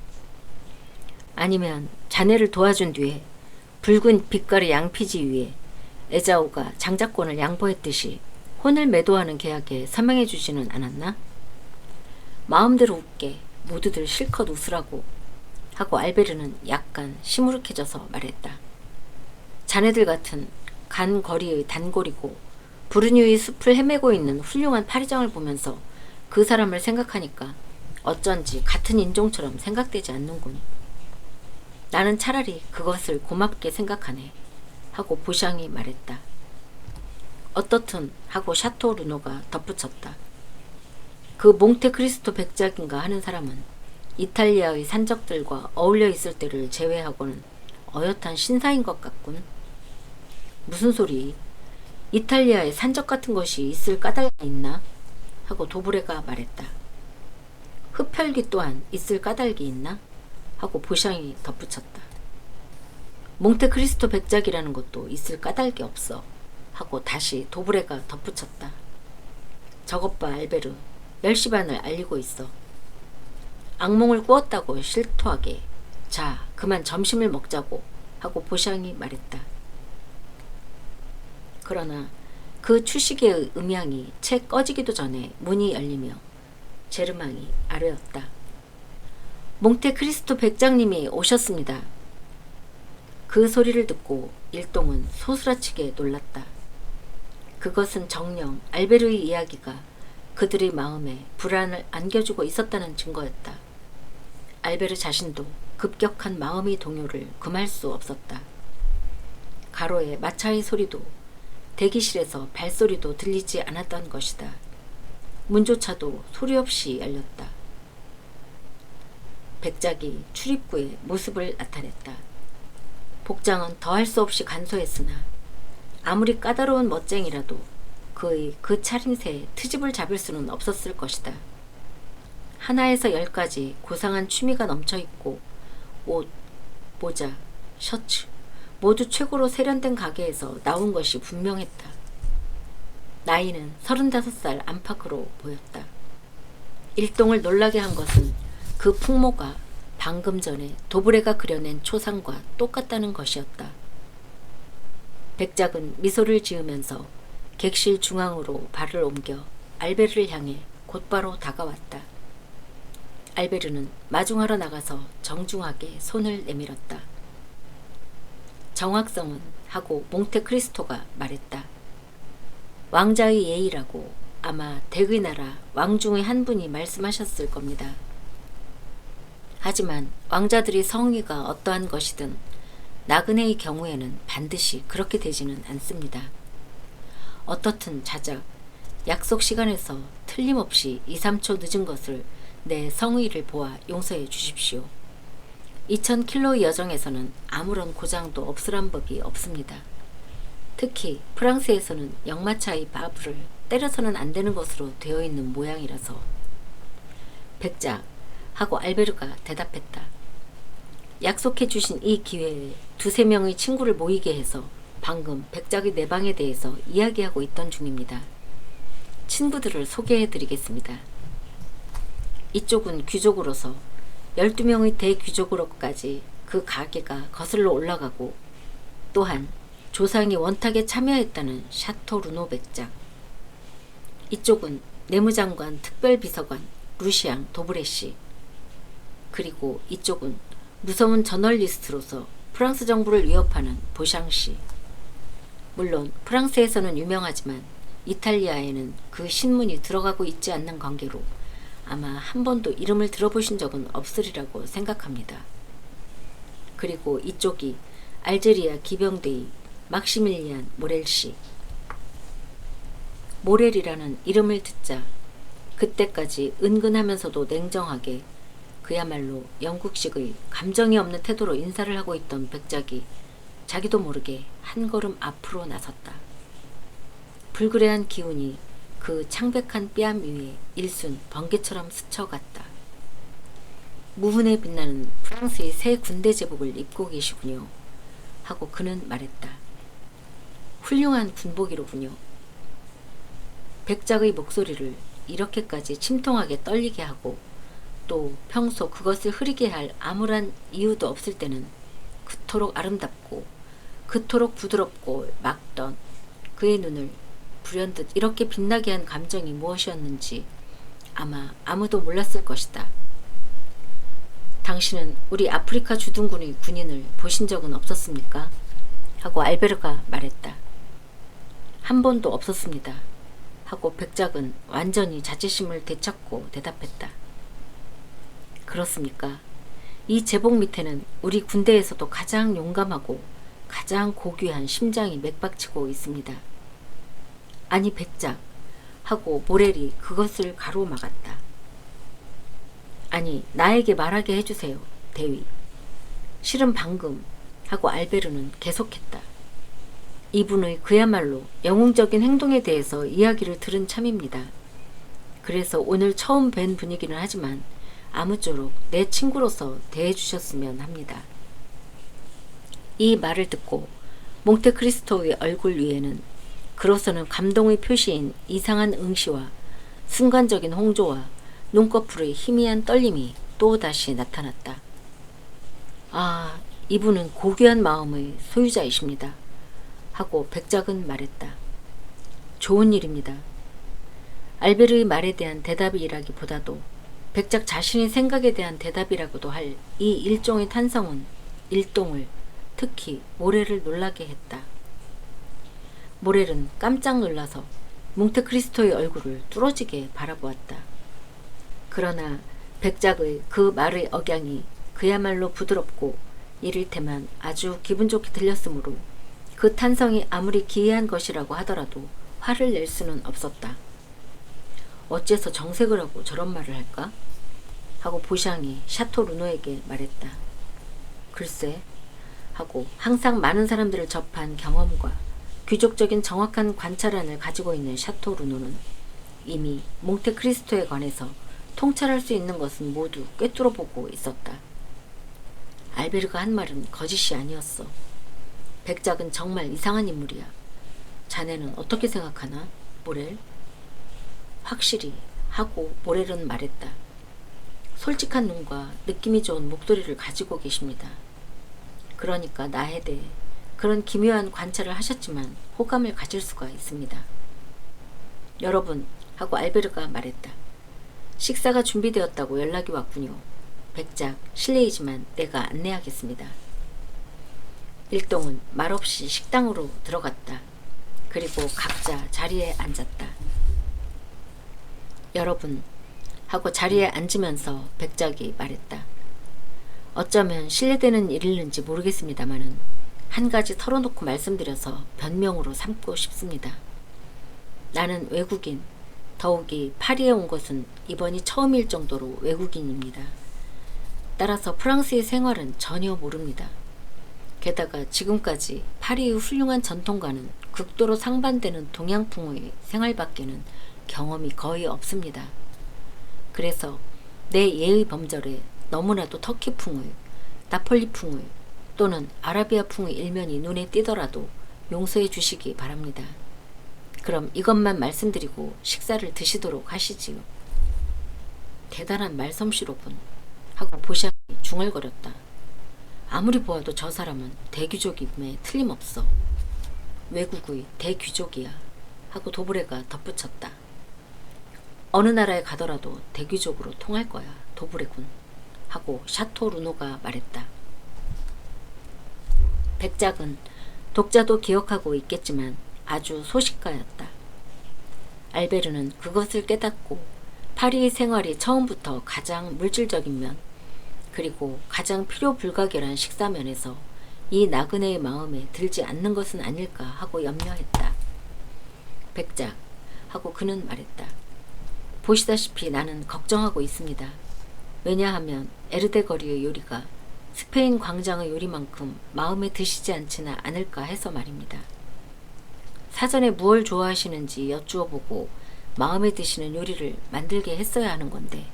아니면 자네를 도와준 뒤에 붉은 빛깔의 양피지 위에 에자오가 장자권을 양보했듯이 혼을 매도하는 계약에 서명해 주지는 않았나? 마음대로 웃게 모두들 실컷 웃으라고 하고 알베르는 약간 시무룩해져서 말했다. 자네들 같은 간 거리의 단골이고 부르뉴이 숲을 헤매고 있는 훌륭한 파리장을 보면서 그 사람을 생각하니까 어쩐지 같은 인종처럼 생각되지 않는군. 나는 차라리 그것을 고맙게 생각하네 하고 보샹이 말했다. 어떻든 하고 샤토 르노가 덧붙였다. 그 몽테크리스토 백작인가 하는 사람은 이탈리아의 산적들과 어울려 있을 때를 제외하고는 어엿한 신사인 것 같군. 무슨 소리? 이탈리아에 산적 같은 것이 있을 까닭이 있나? 하고 도브레가 말했다. 흡혈귀 또한 있을 까닭이 있나? 하고 보샹이 덧붙였다. 몽테크리스토 백작이라는 것도 있을 까닭이 없어 하고 다시 도브레가 덧붙였다. 저것 봐 알베르, 멸시반을 알리고 있어. 악몽을 꾸었다고 실토하게. 자, 그만 점심을 먹자고 하고 보샹이 말했다. 그러나 그 추시개의 음향이 채 꺼지기도 전에 문이 열리며 제르망이 아뢰었다. 몽테크리스토 백장님이 오셨습니다. 그 소리를 듣고 일동은 소스라치게 놀랐다. 그것은 정녕 알베르의 이야기가 그들의 마음에 불안을 안겨주고 있었다는 증거였다. 알베르 자신도 급격한 마음의 동요를 금할 수 없었다. 가로에 마차의 소리도 대기실에서 발소리도 들리지 않았던 것이다. 문조차도 소리 없이 열렸다. 백작이 출입구에 모습을 나타냈다. 복장은 더할 수 없이 간소했으나 아무리 까다로운 멋쟁이라도 그의 그 차림새에 트집을 잡을 수는 없었을 것이다. 하나에서 10가지 고상한 취미가 넘쳐있고 옷, 모자, 셔츠 모두 최고로 세련된 가게에서 나온 것이 분명했다. 나이는 35살 안팎으로 보였다. 일동을 놀라게 한 것은 그 풍모가 방금 전에 도브레가 그려낸 초상과 똑같다는 것이었다. 백작은 미소를 지으면서 객실 중앙으로 발을 옮겨 알베르를 향해 곧바로 다가왔다. 알베르는 마중하러 나가서 정중하게 손을 내밀었다. 정확성은 하고 몽테크리스토가 말했다. 왕자의 예의라고 아마 덱의 나라 왕 중의 한 분이 말씀하셨을 겁니다. 하지만 왕자들이 성의가 어떠한 것이든 나그네의 경우에는 반드시 그렇게 되지는 않습니다. 어떻든 자작 약속 시간에서 틀림없이 2, 3초 늦은 것을 내 성의를 보아 용서해 주십시오. 2000킬로의 여정에서는 아무런 고장도 없으란 법이 없습니다. 특히 프랑스에서는 역마차의 바브를 때려서는 안 되는 것으로 되어 있는 모양이라서. 백작 하고 알베르가 대답했다. 약속해 주신 이 기회에 2-3명의 친구를 모이게 해서 방금 백작의 내방에 대해서 이야기하고 있던 중입니다. 친구들을 소개해 드리겠습니다. 이쪽은 귀족으로서 12명의 대귀족으로까지 그 가게가 거슬러 올라가고 또한 조상이 원탁에 참여했다는 샤토 르노 백작. 이쪽은 내무장관 특별비서관 루시앙 도브레씨. 그리고 이쪽은 무서운 저널리스트로서 프랑스 정부를 위협하는 보샹시. 물론 프랑스에서는 유명하지만 이탈리아에는 그 신문이 들어가고 있지 않는 관계로 아마 한 번도 이름을 들어보신 적은 없으리라고 생각합니다. 그리고 이쪽이 알제리아 기병대의 막시밀리안 모렐씨. 모렐이라는 이름을 듣자 그때까지 은근하면서도 냉정하게 그야말로 영국식의 감정이 없는 태도로 인사를 하고 있던 백작이 자기도 모르게 한 걸음 앞으로 나섰다. 불그레한 기운이 그 창백한 뺨 위에 일순 번개처럼 스쳐갔다. 무훈에 빛나는 프랑스의 새 군대 제복을 입고 계시군요. 하고 그는 말했다. 훌륭한 군복이로군요. 백작의 목소리를 이렇게까지 침통하게 떨리게 하고 또 평소 그것을 흐리게 할 아무런 이유도 없을 때는 그토록 아름답고 그토록 부드럽고 막던 그의 눈을 불현듯 이렇게 빛나게 한 감정이 무엇이었는지 아마 아무도 몰랐을 것이다. 당신은 우리 아프리카 주둔군의 군인을 보신 적은 없었습니까? 하고 알베르가 말했다. 한 번도 없었습니다. 하고 백작은 완전히 자존심을 되찾고 대답했다. 그렇습니까? 이 제복 밑에는 우리 군대에서도 가장 용감하고 가장 고귀한 심장이 맥박치고 있습니다. 아니 백작 하고 모렐이 그것을 가로막았다. 아니 나에게 말하게 해주세요 대위. 실은 방금 하고 알베르는 계속했다. 이분의 그야말로 영웅적인 행동에 대해서 이야기를 들은 참입니다. 그래서 오늘 처음 뵌 분이기는 하지만 아무쪼록 내 친구로서 대해주셨으면 합니다. 이 말을 듣고 몽테크리스토의 얼굴 위에는 그로서는 감동의 표시인 이상한 응시와 순간적인 홍조와 눈꺼풀의 희미한 떨림이 또다시 나타났다. 아, 이분은 고귀한 마음의 소유자이십니다. 하고 백작은 말했다. 좋은 일입니다. 알베르의 말에 대한 대답이라기보다도 백작 자신의 생각에 대한 대답이라고도 할 이 일종의 탄성은 일동을, 특히 모렐을 놀라게 했다. 모렐은 깜짝 놀라서 몽테크리스토의 얼굴을 뚫어지게 바라보았다. 그러나 백작의 그 말의 억양이 그야말로 부드럽고 이를테면 아주 기분 좋게 들렸으므로 그 탄성이 아무리 기이한 것이라고 하더라도 화를 낼 수는 없었다. 어째서 정색을 하고 저런 말을 할까? 하고 보샹이 샤토 루노에게 말했다. 글쎄 하고 항상 많은 사람들을 접한 경험과 귀족적인 정확한 관찰안을 가지고 있는 샤토 루노는 이미 몽테크리스토에 관해서 통찰할 수 있는 것은 모두 꿰뚫어보고 있었다. 알베르가 한 말은 거짓이 아니었어. 백작은 정말 이상한 인물이야. 자네는 어떻게 생각하나, 모렐? 확실히 하고 모렐은 말했다. 솔직한 눈과 느낌이 좋은 목소리를 가지고 계십니다. 그러니까 나에 대해 그런 기묘한 관찰을 하셨지만 호감을 가질 수가 있습니다. 여러분 하고 알베르가 말했다. 식사가 준비되었다고 연락이 왔군요. 백작, 실례이지만 내가 안내하겠습니다. 일동은 말없이 식당으로 들어갔다. 그리고 각자 자리에 앉았다. 여러분 하고 자리에 앉으면서 백작이 말했다. 어쩌면 실례되는 일일는지 모르겠습니다마는 한 가지 털어놓고 말씀드려서 변명으로 삼고 싶습니다. 나는 외국인, 더욱이 파리에 온 것은 이번이 처음일 정도로 외국인입니다. 따라서 프랑스의 생활은 전혀 모릅니다. 게다가 지금까지 파리의 훌륭한 전통과는 극도로 상반되는 동양풍의 생활밖에는 경험이 거의 없습니다. 그래서 내 예의 범절에 너무나도 터키풍의, 나폴리풍의 또는 아라비아풍의 일면이 눈에 띄더라도 용서해 주시기 바랍니다. 그럼 이것만 말씀드리고 식사를 드시도록 하시지요. 대단한 말솜씨로군 하고 보샹이 중얼거렸다. 아무리 보아도 저 사람은 대귀족임에 틀림없어. 외국의 대귀족이야 하고 도브레가 덧붙였다. 어느 나라에 가더라도 대귀족으로 통할 거야 도브레군 하고 샤토 루노가 말했다. 백작은 독자도 기억하고 있겠지만 아주 소식가였다. 알베르는 그것을 깨닫고 파리 생활이 처음부터 가장 물질적인 면, 그리고 가장 필요 불가결한 식사면에서 이 나그네의 마음에 들지 않는 것은 아닐까 하고 염려했다. 백작, 하고 그는 말했다. 보시다시피 나는 걱정하고 있습니다. 왜냐하면 에르데 거리의 요리가 스페인 광장의 요리만큼 마음에 드시지 않지는 않을까 해서 말입니다. 사전에 무얼 좋아하시는지 여쭈어보고 마음에 드시는 요리를 만들게 했어야 하는 건데,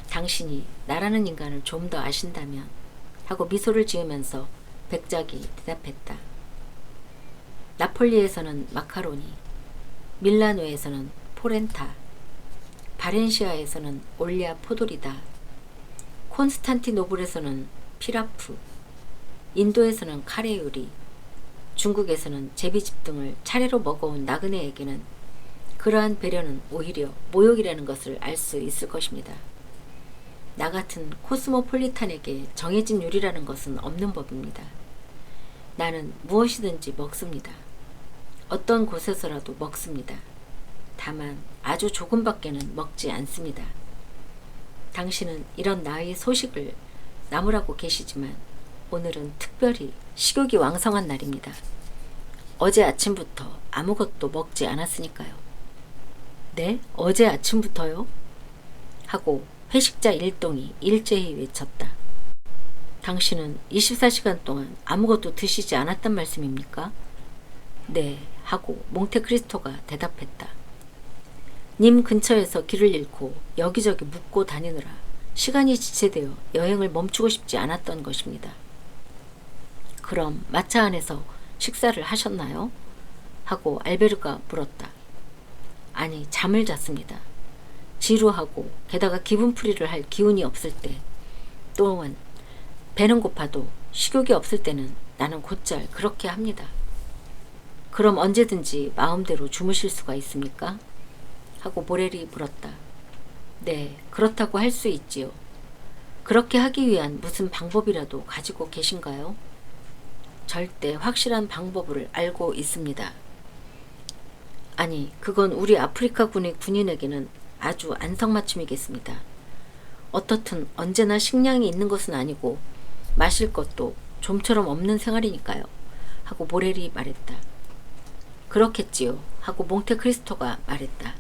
당신이 나라는 인간을 좀 더 아신다면 하고 미소를 지으면서 백작이 대답했다. 나폴리에서는 마카로니, 밀라노에서는 포렌타, 바렌시아에서는 올리아 포도리다, 콘스탄티노블에서는 피라프, 인도에서는 카레 요리, 중국에서는 제비집 등을 차례로 먹어온 나그네에게는 그러한 배려는 오히려 모욕이라는 것을 알 수 있을 것입니다. 나 같은 코스모폴리탄에게 정해진 요리라는 것은 없는 법입니다. 나는 무엇이든지 먹습니다. 어떤 곳에서라도 먹습니다. 다만 아주 조금밖에는 먹지 않습니다. 당신은 이런 나의 소식을 나무라고 계시지만 오늘은 특별히 식욕이 왕성한 날입니다. 어제 아침부터 아무것도 먹지 않았으니까요. 네? 어제 아침부터요? 하고 회식자 일동이 일제히 외쳤다. 당신은 24시간 동안 아무것도 드시지 않았단 말씀입니까? 네, 하고 몽테크리스토가 대답했다. 님 근처에서 길을 잃고 여기저기 묻고 다니느라 시간이 지체되어 여행을 멈추고 싶지 않았던 것입니다. 그럼 마차 안에서 식사를 하셨나요? 하고 알베르가 물었다. 아니, 잠을 잤습니다. 지루하고 게다가 기분풀이를 할 기운이 없을 때, 또한 배는 고파도 식욕이 없을 때는 나는 곧잘 그렇게 합니다. 그럼 언제든지 마음대로 주무실 수가 있습니까? 하고 모렐이 물었다. 네, 그렇다고 할 수 있지요. 그렇게 하기 위한 무슨 방법이라도 가지고 계신가요? 절대 확실한 방법을 알고 있습니다. 아니, 그건 우리 아프리카군의 군인에게는 아주 안성맞춤이겠습니다. 어떻든 언제나 식량이 있는 것은 아니고 마실 것도 좀처럼 없는 생활이니까요. 하고 모렐이 말했다. 그렇겠지요. 하고 몽테크리스토가 말했다.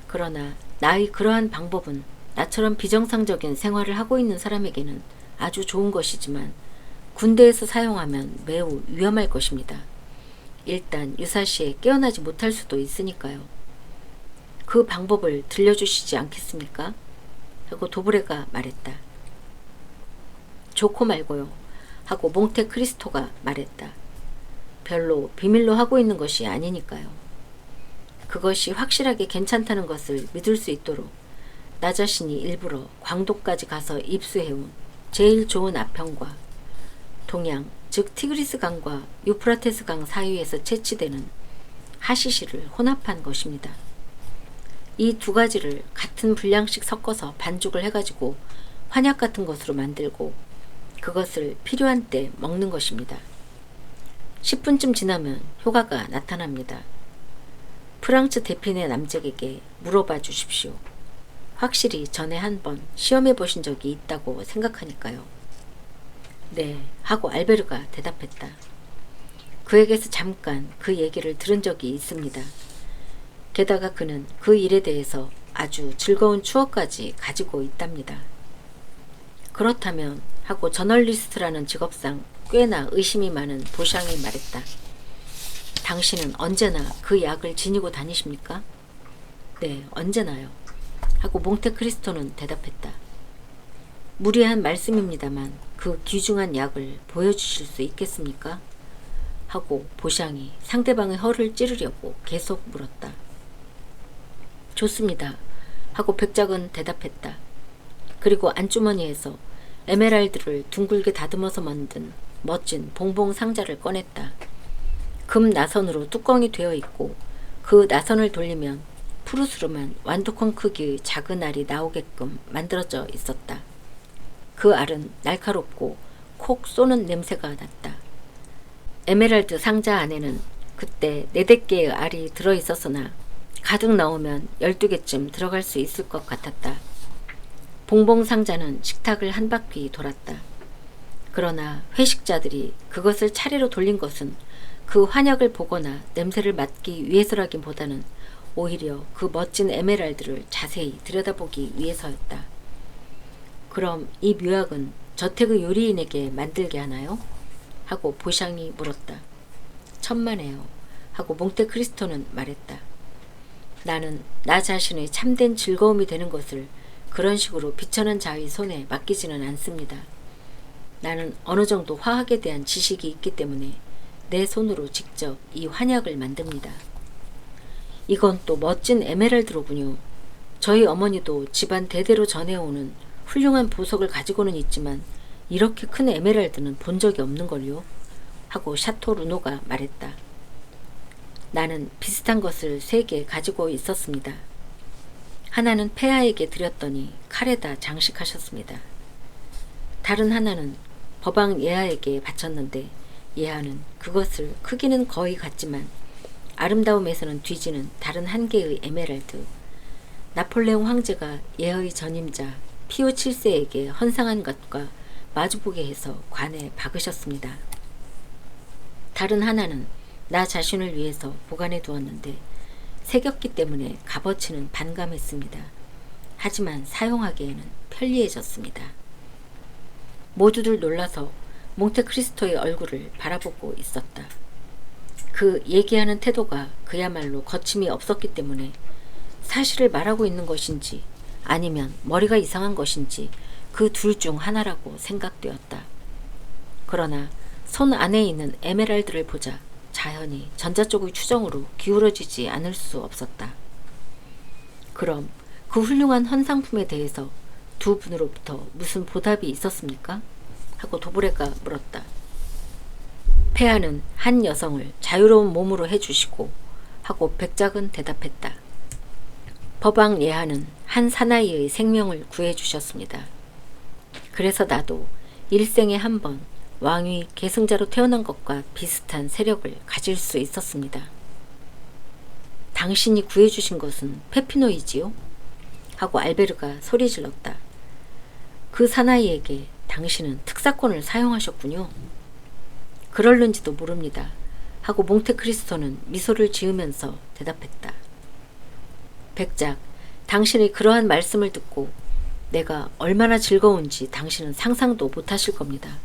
그러나 나의 그러한 방법은 나처럼 비정상적인 생활을 하고 있는 사람에게는 아주 좋은 것이지만 군대에서 사용하면 매우 위험할 것입니다. 일단 유사시에 깨어나지 못할 수도 있으니까요. 그 방법을 들려주시지 않겠습니까? 하고 도브레가 말했다. 좋고 말고요. 하고 몽테크리스토가 말했다. 별로 비밀로 하고 있는 것이 아니니까요. 그것이 확실하게 괜찮다는 것을 믿을 수 있도록 나 자신이 일부러 광도까지 가서 입수해온 제일 좋은 아평과 동양, 즉 티그리스 강과 유프라테스 강 사이에서 채취되는 하시시를 혼합한 것입니다. 이 두 가지를 같은 분량씩 섞어서 반죽을 해가지고 환약 같은 것으로 만들고 그것을 필요한 때 먹는 것입니다. 10분쯤 지나면 효과가 나타납니다. 프랑츠 대핀의 남작에게 물어봐 주십시오. 확실히 전에 한번 시험해 보신 적이 있다고 생각하니까요. 네, 하고 알베르가 대답했다. 그에게서 잠깐 그 얘기를 들은 적이 있습니다. 게다가 그는 그 일에 대해서 아주 즐거운 추억까지 가지고 있답니다. 그렇다면 하고 저널리스트라는 직업상 꽤나 의심이 많은 보샹이 말했다. 당신은 언제나 그 약을 지니고 다니십니까? 네, 언제나요. 하고 몽테크리스토는 대답했다. 무리한 말씀입니다만 그 귀중한 약을 보여주실 수 있겠습니까? 하고 보샹이 상대방의 허를 찌르려고 계속 물었다. 좋습니다. 하고 백작은 대답했다. 그리고 안주머니에서 에메랄드를 둥글게 다듬어서 만든 멋진 봉봉 상자를 꺼냈다. 금 나선으로 뚜껑이 되어 있고 그 나선을 돌리면 푸르스름한 완두콩 크기의 작은 알이 나오게끔 만들어져 있었다. 그 알은 날카롭고 콕 쏘는 냄새가 났다. 에메랄드 상자 안에는 그때 4-5개의 알이 들어있었으나 가득 넣으면 12개쯤 들어갈 수 있을 것 같았다. 봉봉 상자는 식탁을 한 바퀴 돌았다. 그러나 회식자들이 그것을 차례로 돌린 것은 그 환약을 보거나 냄새를 맡기 위해서라기보다는 오히려 그 멋진 에메랄드를 자세히 들여다보기 위해서였다. 그럼 이 묘약은 저택의 요리인에게 만들게 하나요? 하고 보샹이 물었다. 천만에요. 하고 몽테크리스토는 말했다. 나는 나 자신의 참된 즐거움이 되는 것을 그런 식으로 비천한 자의 손에 맡기지는 않습니다. 나는 어느 정도 화학에 대한 지식이 있기 때문에 내 손으로 직접 이 환약을 만듭니다. 이건 또 멋진 에메랄드로군요. 저희 어머니도 집안 대대로 전해오는 훌륭한 보석을 가지고는 있지만 이렇게 큰 에메랄드는 본 적이 없는걸요. 하고 샤토 루노가 말했다. 나는 비슷한 것을 3개 가지고 있었습니다. 하나는 폐하에게 드렸더니 칼에다 장식하셨습니다. 다른 하나는 법왕 예하에게 바쳤는데 예하는 그것을 크기는 거의 같지만 아름다움에서는 뒤지는 다른 한 개의 에메랄드, 나폴레옹 황제가 예의 전임자 피오 7세에게 헌상한 것과 마주보게 해서 관에 박으셨습니다. 다른 하나는 나 자신을 위해서 보관해 두었는데 새겼기 때문에 값어치는 반감했습니다. 하지만 사용하기에는 편리해졌습니다. 모두들 놀라서 몽테크리스토의 얼굴을 바라보고 있었다. 그 얘기하는 태도가 그야말로 거침이 없었기 때문에 사실을 말하고 있는 것인지 아니면 머리가 이상한 것인지 그 둘 중 하나라고 생각되었다. 그러나 손 안에 있는 에메랄드를 보자 자연히 전자 쪽의 추정으로 기울어지지 않을 수 없었다. 그럼 그 훌륭한 헌상품에 대해서 두 분으로부터 무슨 보답이 있었습니까? 하고 도브레가 물었다. 폐하는 한 여성을 자유로운 몸으로 해주시고 하고 백작은 대답했다. 법왕 예하는 한 사나이의 생명을 구해주셨습니다. 그래서 나도 일생에 한 번 왕위 계승자로 태어난 것과 비슷한 세력을 가질 수 있었습니다. 당신이 구해주신 것은 페피노이지요? 하고 알베르가 소리질렀다. 그 사나이에게 당신은 특사권을 사용하셨군요. 그럴는지도 모릅니다. 하고 몽테크리스토는 미소를 지으면서 대답했다. 백작, 당신의 그러한 말씀을 듣고 내가 얼마나 즐거운지 당신은 상상도 못하실 겁니다.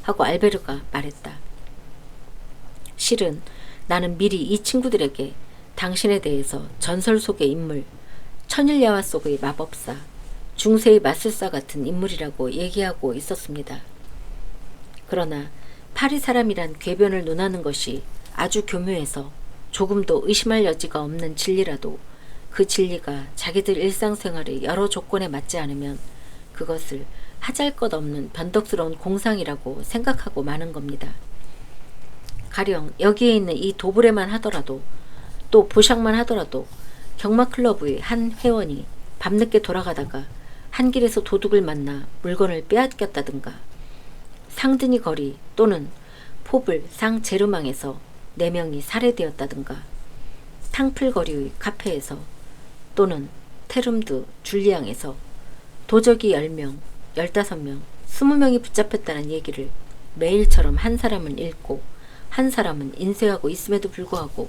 하고 알베르가 말했다. 실은 나는 미리 이 친구들에게 당신에 대해서 전설 속의 인물, 천일야화 속의 마법사, 중세의 마술사 같은 인물이라고 얘기하고 있었습니다. 그러나 파리 사람이란 궤변을 논하는 것이 아주 교묘해서 조금도 의심할 여지가 없는 진리라도 그 진리가 자기들 일상생활의 여러 조건에 맞지 않으면 그것을 하잘것없는 변덕스러운 공상이라고 생각하고 마는 겁니다. 가령 여기에 있는 이 도브레만 하더라도 또 보샥만 하더라도 경마클럽의 한 회원이 밤늦게 돌아가다가 한 길에서 도둑을 만나 물건을 빼앗겼다든가 상드니 거리 또는 포블 상 제르망에서 4명이 살해되었다든가 탕플 거리의 카페에서 또는 테름드 줄리앙에서 도적이 10명, 15명, 20명이 붙잡혔다는 얘기를 매일처럼 한 사람은 읽고 한 사람은 인쇄하고 있음에도 불구하고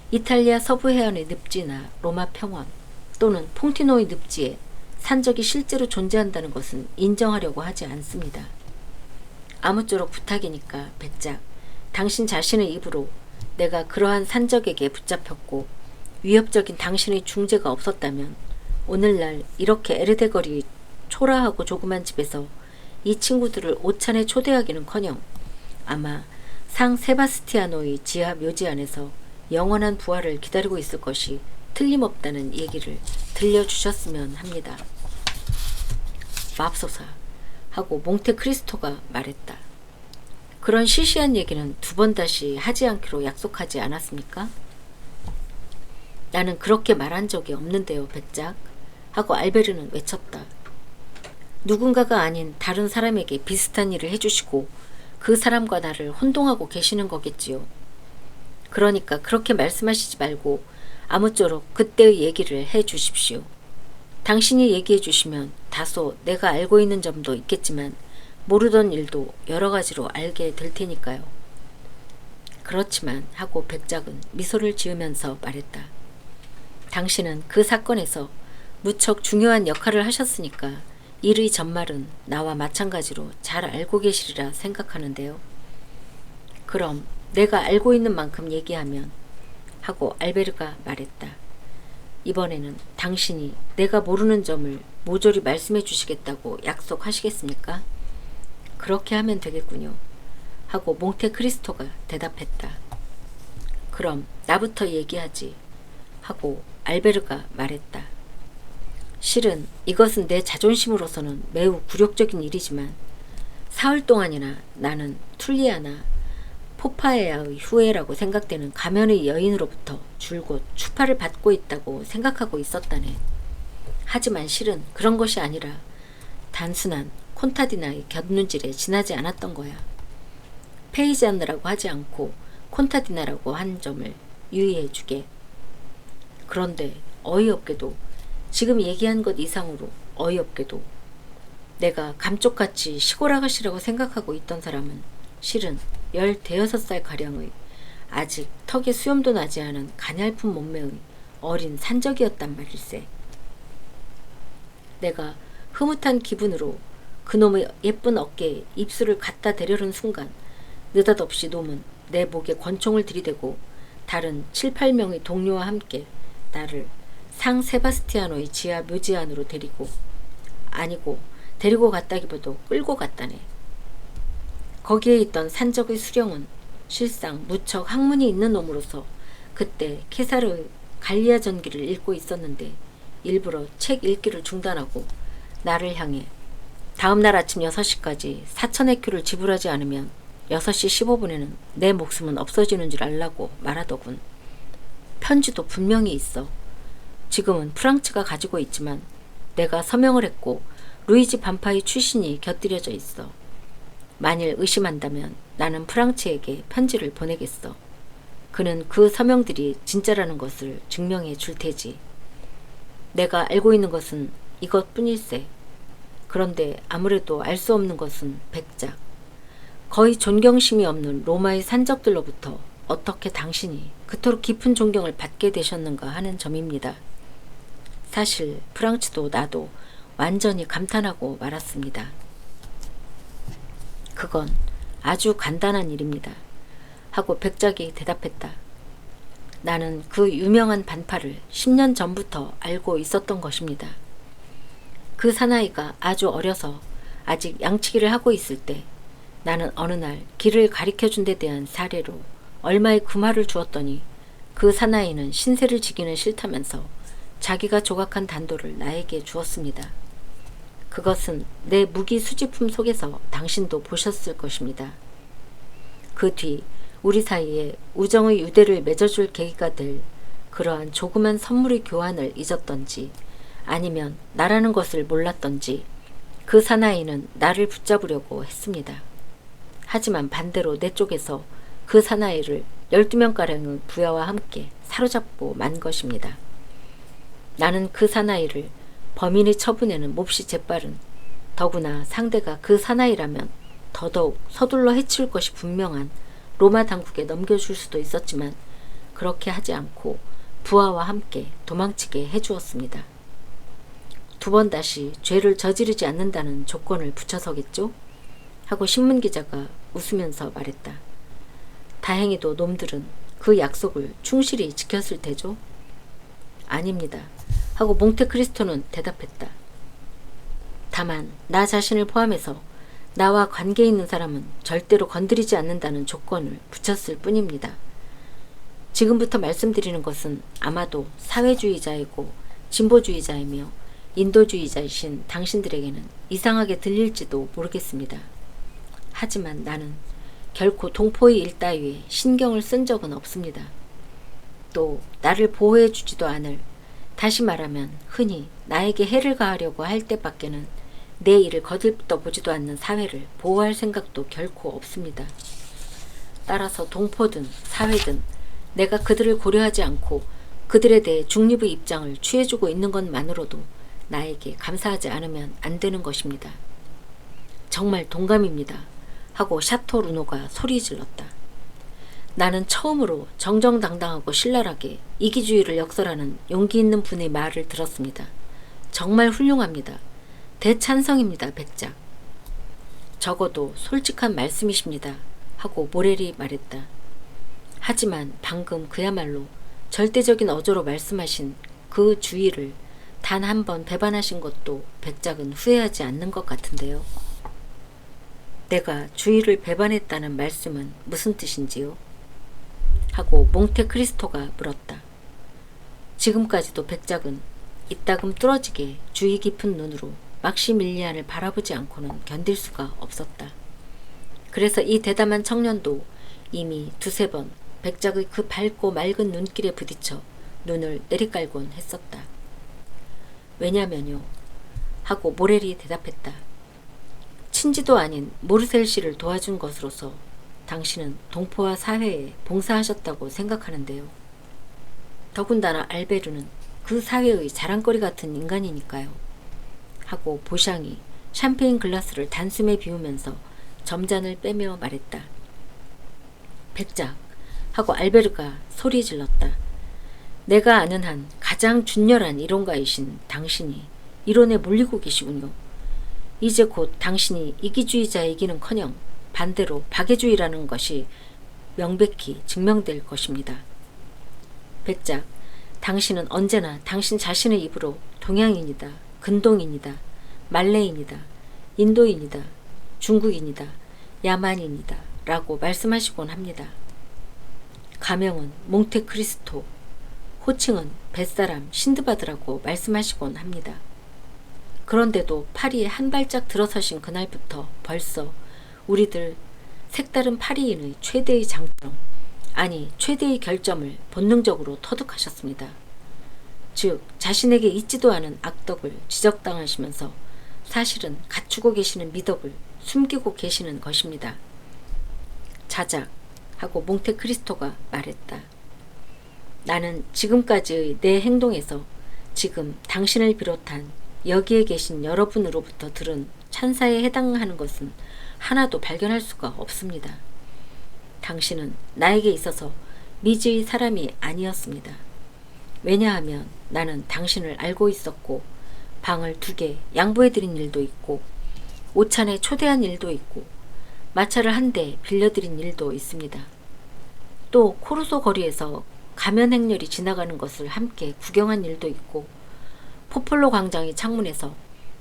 이탈리아 서부 해안의 늪지나 로마 평원 또는 퐁티노의 늪지에 산적이 실제로 존재한다는 것은 인정하려고 하지 않습니다. 아무쪼록 부탁이니까 백작, 당신 자신의 입으로 내가 그러한 산적에게 붙잡혔고 위협적인 당신의 중재가 없었다면 오늘날 이렇게 에르데거리 초라하고 조그만 집에서 이 친구들을 오찬에 초대하기는커녕 아마 상 세바스티아노의 지하 묘지 안에서 영원한 부활을 기다리고 있을 것이 틀림없다는 얘기를 들려주셨으면 합니다. 맙소사 하고 몽테크리스토가 말했다. 그런 시시한 얘기는 2번 다시 하지 않기로 약속하지 않았습니까? 나는 그렇게 말한 적이 없는데요, 백작. 하고 알베르는 외쳤다. 누군가가 아닌 다른 사람에게 비슷한 일을 해주시고 그 사람과 나를 혼동하고 계시는 거겠지요. 그러니까 그렇게 말씀하시지 말고 아무쪼록 그때의 얘기를 해 주십시오. 당신이 얘기해 주시면 다소 내가 알고 있는 점도 있겠지만 모르던 일도 여러 가지로 알게 될 테니까요. 그렇지만 하고 백작은 미소를 지으면서 말했다. 당신은 그 사건에서 무척 중요한 역할을 하셨으니까 일의 전말은 나와 마찬가지로 잘 알고 계시리라 생각하는데요. 그럼 내가 알고 있는 만큼 얘기하면 하고 알베르가 말했다. 이번에는 당신이 내가 모르는 점을 모조리 말씀해 주시겠다고 약속하시겠습니까? 그렇게 하면 되겠군요. 하고 몽테크리스토가 대답했다. 그럼 나부터 얘기하지. 하고 알베르가 말했다. 실은 이것은 내 자존심으로서는 매우 굴욕적인 일이지만 사흘 동안이나 나는 툴리아나 포파에아의 후예라고 생각되는 가면의 여인으로부터 줄곧 추파를 받고 있다고 생각하고 있었다네. 하지만 실은 그런 것이 아니라 단순한 콘타디나의 곁눈질에 지나지 않았던 거야. 페이지안느라고 하지 않고 콘타디나라고 한 점을 유의해주게. 그런데 어이없게도 지금 얘기한 것 이상으로 어이없게도 내가 감쪽같이 시골 아가씨라고 생각하고 있던 사람은 실은 15살가량의 아직 턱에 수염도 나지 않은 가냘픈 몸매의 어린 산적이었단 말일세. 내가 흐뭇한 기분으로 그놈의 예쁜 어깨에 입술을 갖다 대려는 순간 느닷없이 놈은 내 목에 권총을 들이대고 다른 7, 8명의 동료와 함께 나를 상 세바스티아노의 지하 묘지 안으로 데리고 갔다기보다 끌고 갔다네. 거기에 있던 산적의 수령은 실상 무척 학문이 있는 놈으로서 그때 케사르의 갈리아 전기를 읽고 있었는데 일부러 책 읽기를 중단하고 나를 향해 다음날 아침 6시까지 4,000에큐를 지불하지 않으면 6시 15분에는 내 목숨은 없어지는 줄 알라고 말하더군. 편지도 분명히 있어. 지금은 프랑츠가 가지고 있지만 내가 서명을 했고 루이지 반파의 출신이 곁들여져 있어. 만일 의심한다면 나는 프랑츠에게 편지를 보내겠어. 그는 그 서명들이 진짜라는 것을 증명해 줄 테지. 내가 알고 있는 것은 이것뿐일세. 그런데 아무래도 알 수 없는 것은 백작. 거의 존경심이 없는 로마의 산적들로부터 어떻게 당신이 그토록 깊은 존경을 받게 되셨는가 하는 점입니다. 사실 프랑츠도 나도 완전히 감탄하고 말았습니다. 그건 아주 간단한 일입니다. 하고 백작이 대답했다. 나는 그 유명한 반파를 10년 전부터 알고 있었던 것입니다. 그 사나이가 아주 어려서 아직 양치기를 하고 있을 때 나는 어느 날 길을 가리켜준 데 대한 사례로 얼마의 금화를 주었더니 그 사나이는 신세를 지기는 싫다면서 자기가 조각한 단도를 나에게 주었습니다. 그것은 내 무기 수집품 속에서 당신도 보셨을 것입니다. 그 뒤 우리 사이에 우정의 유대를 맺어줄 계기가 될 그러한 조그만 선물의 교환을 잊었던지 아니면 나라는 것을 몰랐던지 그 사나이는 나를 붙잡으려고 했습니다. 하지만 반대로 내 쪽에서 그 사나이를 12명가량의 부하와 함께 사로잡고 만 것입니다. 나는 그 사나이를 범인의 처분에는 몹시 재빠른, 더구나 상대가 그 사나이라면 더더욱 서둘러 해치울 것이 분명한 로마 당국에 넘겨줄 수도 있었지만 그렇게 하지 않고 부하와 함께 도망치게 해주었습니다. 2번 다시 죄를 저지르지 않는다는 조건을 붙여서겠죠? 하고 신문기자가 웃으면서 말했다. 다행히도 놈들은 그 약속을 충실히 지켰을 테죠? 아닙니다. 하고 몽테크리스토는 대답했다. 다만 나 자신을 포함해서 나와 관계 있는 사람은 절대로 건드리지 않는다는 조건을 붙였을 뿐입니다. 지금부터 말씀드리는 것은 아마도 사회주의자이고 진보주의자이며 인도주의자이신 당신들에게는 이상하게 들릴지도 모르겠습니다. 하지만 나는 결코 동포의 일 따위에 신경을 쓴 적은 없습니다. 또 나를 보호해 주지도 않을, 다시 말하면 흔히 나에게 해를 가하려고 할 때밖에는 내 일을 거들떠보지도 않는 사회를 보호할 생각도 결코 없습니다. 따라서 동포든 사회든 내가 그들을 고려하지 않고 그들에 대해 중립의 입장을 취해주고 있는 것만으로도 나에게 감사하지 않으면 안 되는 것입니다. 정말 동감입니다. 하고 샤토 루노가 소리 질렀다. 나는 처음으로 정정당당하고 신랄하게 이기주의를 역설하는 용기 있는 분의 말을 들었습니다. 정말 훌륭합니다. 대찬성입니다, 백작. 적어도 솔직한 말씀이십니다. 하고 모렐이 말했다. 하지만 방금 그야말로 절대적인 어조로 말씀하신 그 주의를 단 한 번 배반하신 것도 백작은 후회하지 않는 것 같은데요. 내가 주의를 배반했다는 말씀은 무슨 뜻인지요? 하고 몽테크리스토가 물었다. 지금까지도 백작은 이따금 뚫어지게 주의 깊은 눈으로 막시밀리안을 바라보지 않고는 견딜 수가 없었다. 그래서 이 대담한 청년도 이미 두세 번 백작의 그 밝고 맑은 눈길에 부딪혀 눈을 내리깔곤 했었다. 왜냐면요. 하고 모렐이 대답했다. 친지도 아닌 모르셀 씨를 도와준 것으로서 당신은 동포와 사회에 봉사하셨다고 생각하는데요. 더군다나 알베르는 그 사회의 자랑거리 같은 인간이니까요. 하고 보샹이 샴페인 글라스를 단숨에 비우면서 점잔을 빼며 말했다. 백작 하고 알베르가 소리 질렀다. 내가 아는 한 가장 준열한 이론가이신 당신이 이론에 몰리고 계시군요. 이제 곧 당신이 이기주의자이기는커녕 반대로 박애주의라는 것이 명백히 증명될 것입니다. 백작, 당신은 언제나 당신 자신의 입으로 동양인이다, 근동인이다, 말레인이다, 인도인이다, 중국인이다, 야만인이다 라고 말씀하시곤 합니다. 가명은 몽테크리스토, 호칭은 뱃사람 신드바드라고 말씀하시곤 합니다. 그런데도 파리에 한 발짝 들어서신 그날부터 벌써 우리들 색다른 파리인의 최대의 장점, 아니 최대의 결점을 본능적으로 터득하셨습니다. 즉 자신에게 있지도 않은 악덕을 지적당하시면서 사실은 갖추고 계시는 미덕을 숨기고 계시는 것입니다. 자작 하고 몽테크리스토가 말했다. 나는 지금까지의 내 행동에서 지금 당신을 비롯한 여기에 계신 여러분으로부터 들은 찬사에 해당하는 것은 하나도 발견할 수가 없습니다. 당신은 나에게 있어서 미지의 사람이 아니었습니다. 왜냐하면 나는 당신을 알고 있었고 방을 2개 양보해드린 일도 있고 오찬에 초대한 일도 있고 마차를 1대 빌려드린 일도 있습니다. 또 코르소 거리에서 가면 행렬이 지나가는 것을 함께 구경한 일도 있고 포폴로 광장의 창문에서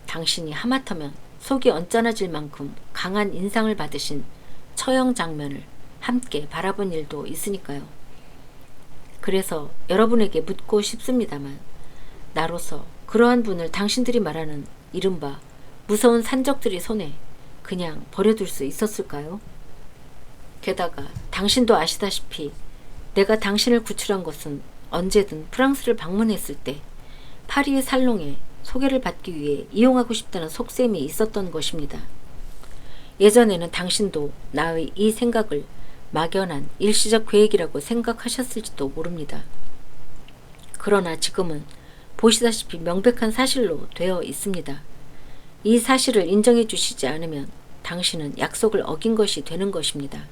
당신이 하마터면 속이 언짢아질 만큼 강한 인상을 받으신 처형 장면을 함께 바라본 일도 있으니까요. 그래서 여러분에게 묻고 싶습니다만 나로서 그러한 분을 당신들이 말하는 이른바 무서운 산적들의 손에 그냥 버려둘 수 있었을까요? 게다가 당신도 아시다시피 내가 당신을 구출한 것은 언제든 프랑스를 방문했을 때 파리의 살롱에 소개를 받기 위해 이용하고 싶다는 속셈이 있었던 것입니다. 예전에는 당신도 나의 이 생각을 막연한 일시적 계획이라고 생각하셨을지도 모릅니다. 그러나 지금은 보시다시피 명백한 사실로 되어 있습니다. 이 사실을 인정해 주시지 않으면 당신은 약속을 어긴 것이 되는 것입니다.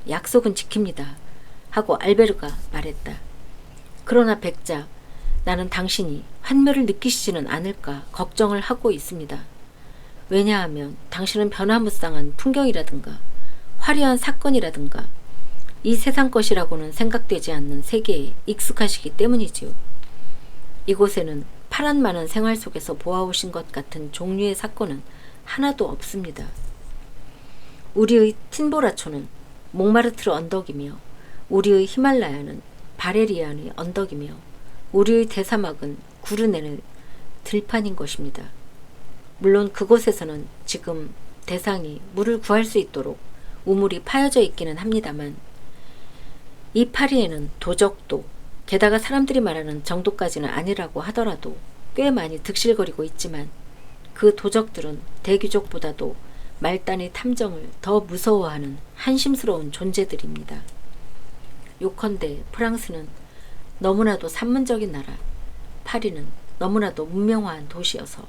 약속은 지킵니다. 하고 알베르가 말했다. 그러나 백작, 나는 당신이 환멸을 느끼시지는 않을까 걱정을 하고 있습니다. 왜냐하면 당신은 변화무쌍한 풍경이라든가 화려한 사건이라든가 이 세상 것이라고는 생각되지 않는 세계에 익숙하시기 때문이지요. 이곳에는 파란만한 생활 속에서 보아오신 것 같은 종류의 사건은 하나도 없습니다. 우리의 틴보라초는 몽마르트르 언덕이며 우리의 히말라야는 바레리안의 언덕이며 우리의 대사막은 구르네의 들판인 것입니다. 물론 그곳에서는 지금 대상이 물을 구할 수 있도록 우물이 파여져 있기는 합니다만 이 파리에는 도적도 게다가 사람들이 말하는 정도까지는 아니라고 하더라도 꽤 많이 득실거리고 있지만 그 도적들은 대귀족보다도 말단의 탐정을 더 무서워하는 한심스러운 존재들입니다. 요컨대 프랑스는 너무나도 산문적인 나라, 파리는 너무나도 문명화한 도시여서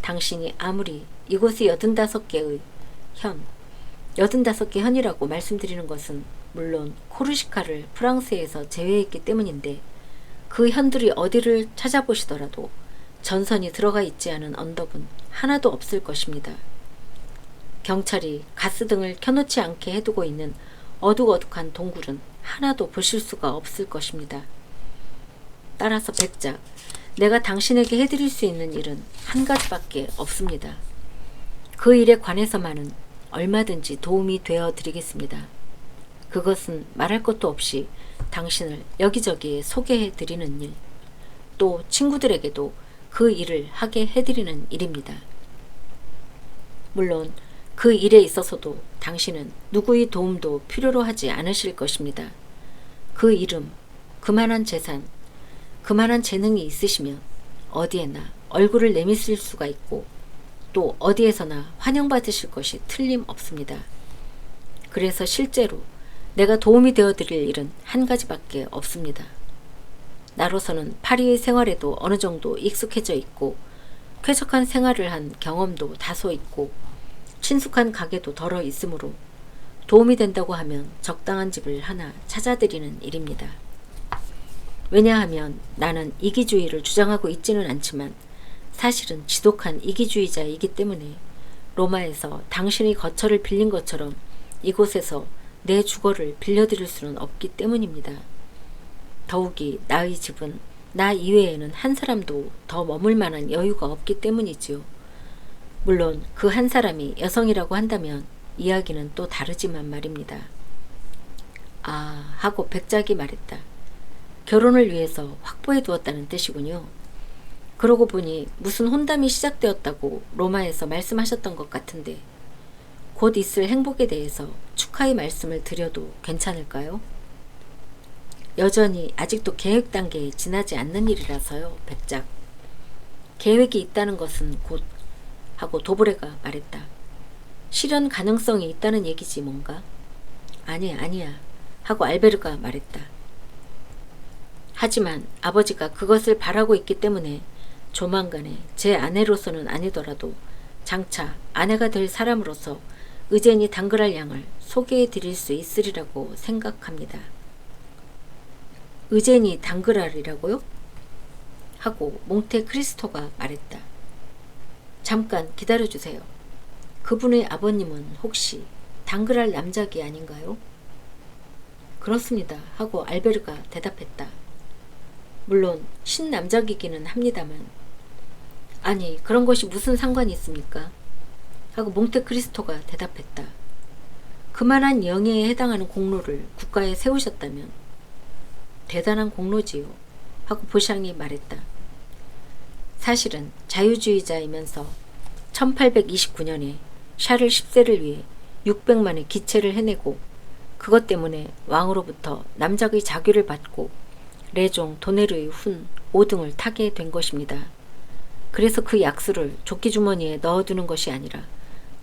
당신이 아무리 이곳의 85개의 현, 85개 현이라고 말씀드리는 것은 물론 코르시카를 프랑스에서 제외했기 때문인데 그 현들이 어디를 찾아보시더라도 전선이 들어가 있지 않은 언덕은 하나도 없을 것입니다. 경찰이 가스등을 켜놓지 않게 해두고 있는 어둑어둑한 동굴은 하나도 보실 수가 없을 것입니다. 따라서 백작, 내가 당신에게 해드릴 수 있는 일은 한 가지밖에 없습니다. 그 일에 관해서만은 얼마든지 도움이 되어 드리겠습니다. 그것은 말할 것도 없이 당신을 여기저기에 소개해 드리는 일, 또 친구들에게도 그 일을 하게 해드리는 일입니다. 물론 그 일에 있어서도 당신은 누구의 도움도 필요로 하지 않으실 것입니다. 그 이름, 그만한 재산, 그만한 재능이 있으시면 어디에나 얼굴을 내미실 수가 있고 또 어디에서나 환영받으실 것이 틀림없습니다. 그래서 실제로 내가 도움이 되어드릴 일은 한 가지밖에 없습니다. 나로서는 파리의 생활에도 어느 정도 익숙해져 있고 쾌적한 생활을 한 경험도 다소 있고 친숙한 가게도 덜어 있으므로 도움이 된다고 하면 적당한 집을 하나 찾아드리는 일입니다. 왜냐하면 나는 이기주의를 주장하고 있지는 않지만 사실은 지독한 이기주의자이기 때문에 로마에서 당신의 거처를 빌린 것처럼 이곳에서 내 주거를 빌려드릴 수는 없기 때문입니다. 더욱이 나의 집은 나 이외에는 한 사람도 더 머물 만한 여유가 없기 때문이지요. 물론 그 한 사람이 여성이라고 한다면 이야기는 또 다르지만 말입니다. 아, 하고 백작이 말했다. 결혼을 위해서 확보해 두었다는 뜻이군요. 그러고 보니 무슨 혼담이 시작되었다고 로마에서 말씀하셨던 것 같은데 곧 있을 행복에 대해서 축하의 말씀을 드려도 괜찮을까요? 여전히 아직도 계획 단계에 지나지 않는 일이라서요, 백작. 계획이 있다는 것은 곧 하고 도브레가 말했다. 실현 가능성이 있다는 얘기지 뭔가? 아니야 하고 알베르가 말했다. 하지만 아버지가 그것을 바라고 있기 때문에 조만간에 제 아내로서는 아니더라도 장차 아내가 될 사람으로서 의제니 당글할 양을 소개해 드릴 수 있으리라고 생각합니다. 의제니 당글알이라고요? 하고 몽테크리스토가 말했다. 잠깐 기다려주세요. 그분의 아버님은 혹시 당글알 남자기 아닌가요? 그렇습니다. 하고 알베르가 대답했다. 물론 신남작이기는 합니다만. 아니, 그런 것이 무슨 상관이 있습니까? 하고 몽테크리스토가 대답했다. 그만한 영예에 해당하는 공로를 국가에 세우셨다면 대단한 공로지요. 하고 보샹이 말했다. 사실은 자유주의자이면서 1829년에 샤를 10세를 위해 600만의 기체를 해내고 그것 때문에 왕으로부터 남작의 자규를 받고 레종 도네르의 훈 5등을 타게 된 것입니다. 그래서 그 약수를 조끼주머니에 넣어두는 것이 아니라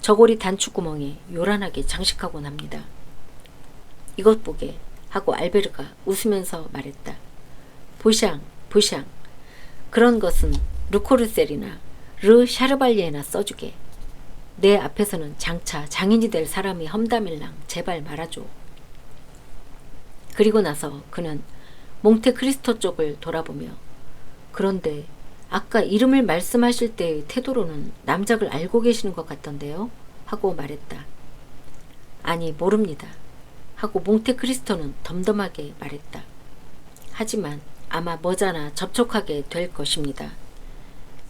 저고리 단추구멍에 요란하게 장식하곤 합니다. 이것 보게 하고 알베르가 웃으면서 말했다. 보샹. 그런 것은 르코르셀이나 르 샤르발리에나 써주게. 내 앞에서는 장차 장인이 될 사람이 험담일랑 제발 말아줘. 그리고 나서 그는 몽테크리스토 쪽을 돌아보며 그런데 아까 이름을 말씀하실 때의 태도로는 남작을 알고 계시는 것 같던데요? 하고 말했다. 아니, 모릅니다. 하고 몽테크리스토는 덤덤하게 말했다. 하지만 아마 머지않아 접촉하게 될 것입니다.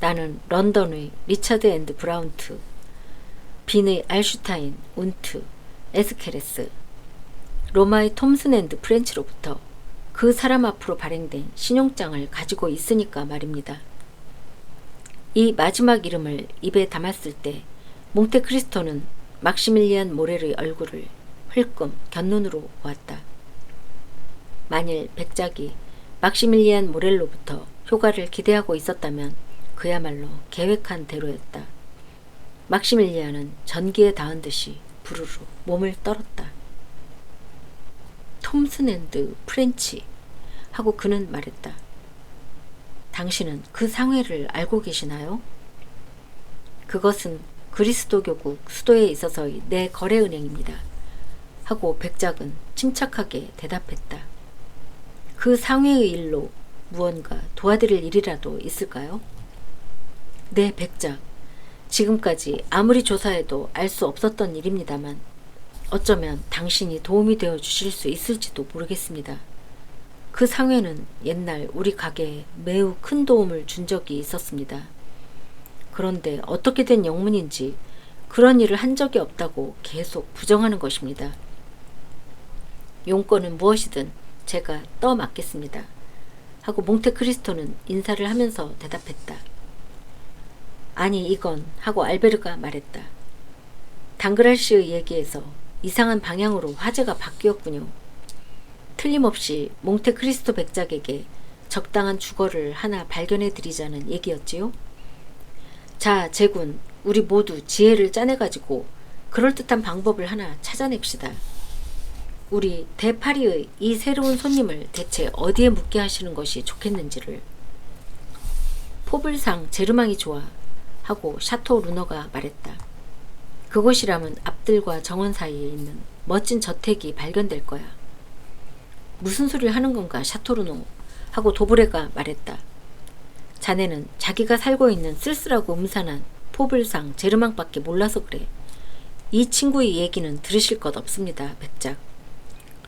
나는 런던의 리처드 앤드 브라운트, 빈의 알슈타인, 운트, 에스케레스, 로마의 톰슨 앤드 프렌치로부터 그 사람 앞으로 발행된 신용장을 가지고 있으니까 말입니다. 이 마지막 이름을 입에 담았을 때 몽테크리스토는 막시밀리안 모렐의 얼굴을 흘끔 곁눈으로 보았다. 만일 백작이 막시밀리안 모렐로부터 효과를 기대하고 있었다면 그야말로 계획한 대로였다. 막시밀리안은 전기에 닿은 듯이 부르르 몸을 떨었다. 톰슨 앤드 프렌치 하고 그는 말했다. 당신은 그 상회를 알고 계시나요? 그것은 그리스도교국 수도에 있어서의 내 거래은행입니다. 하고 백작은 침착하게 대답했다. 그 상회의 일로 무언가 도와드릴 일이라도 있을까요? 네, 백작. 지금까지 아무리 조사해도 알 수 없었던 일입니다만 어쩌면 당신이 도움이 되어 주실 수 있을지도 모르겠습니다. 그 상회는 옛날 우리 가게에 매우 큰 도움을 준 적이 있었습니다. 그런데 어떻게 된 영문인지 그런 일을 한 적이 없다고 계속 부정하는 것입니다. 용건은 무엇이든 제가 떠맡겠습니다. 하고 몽테크리스토는 인사를 하면서 대답했다. 아니 이건 하고 알베르가 말했다. 당그랄 씨의 얘기에서 이상한 방향으로 화제가 바뀌었군요. 틀림없이 몽테크리스토 백작에게 적당한 주거를 하나 발견해드리자는 얘기였지요. 자, 제군, 우리 모두 지혜를 짜내가지고 그럴듯한 방법을 하나 찾아냅시다. 우리 대파리의 이 새로운 손님을 대체 어디에 묵게 하시는 것이 좋겠는지를. 포블상 제르망이 좋아 하고 샤토 루너가 말했다. 그곳이라면 앞들과 정원 사이에 있는 멋진 저택이 발견될 거야. 무슨 소리를 하는 건가 샤토 루노 하고 도브레가 말했다. 자네는 자기가 살고 있는 쓸쓸하고 음산한 포블상 제르망밖에 몰라서 그래. 이 친구의 얘기는 들으실 것 없습니다. 백작.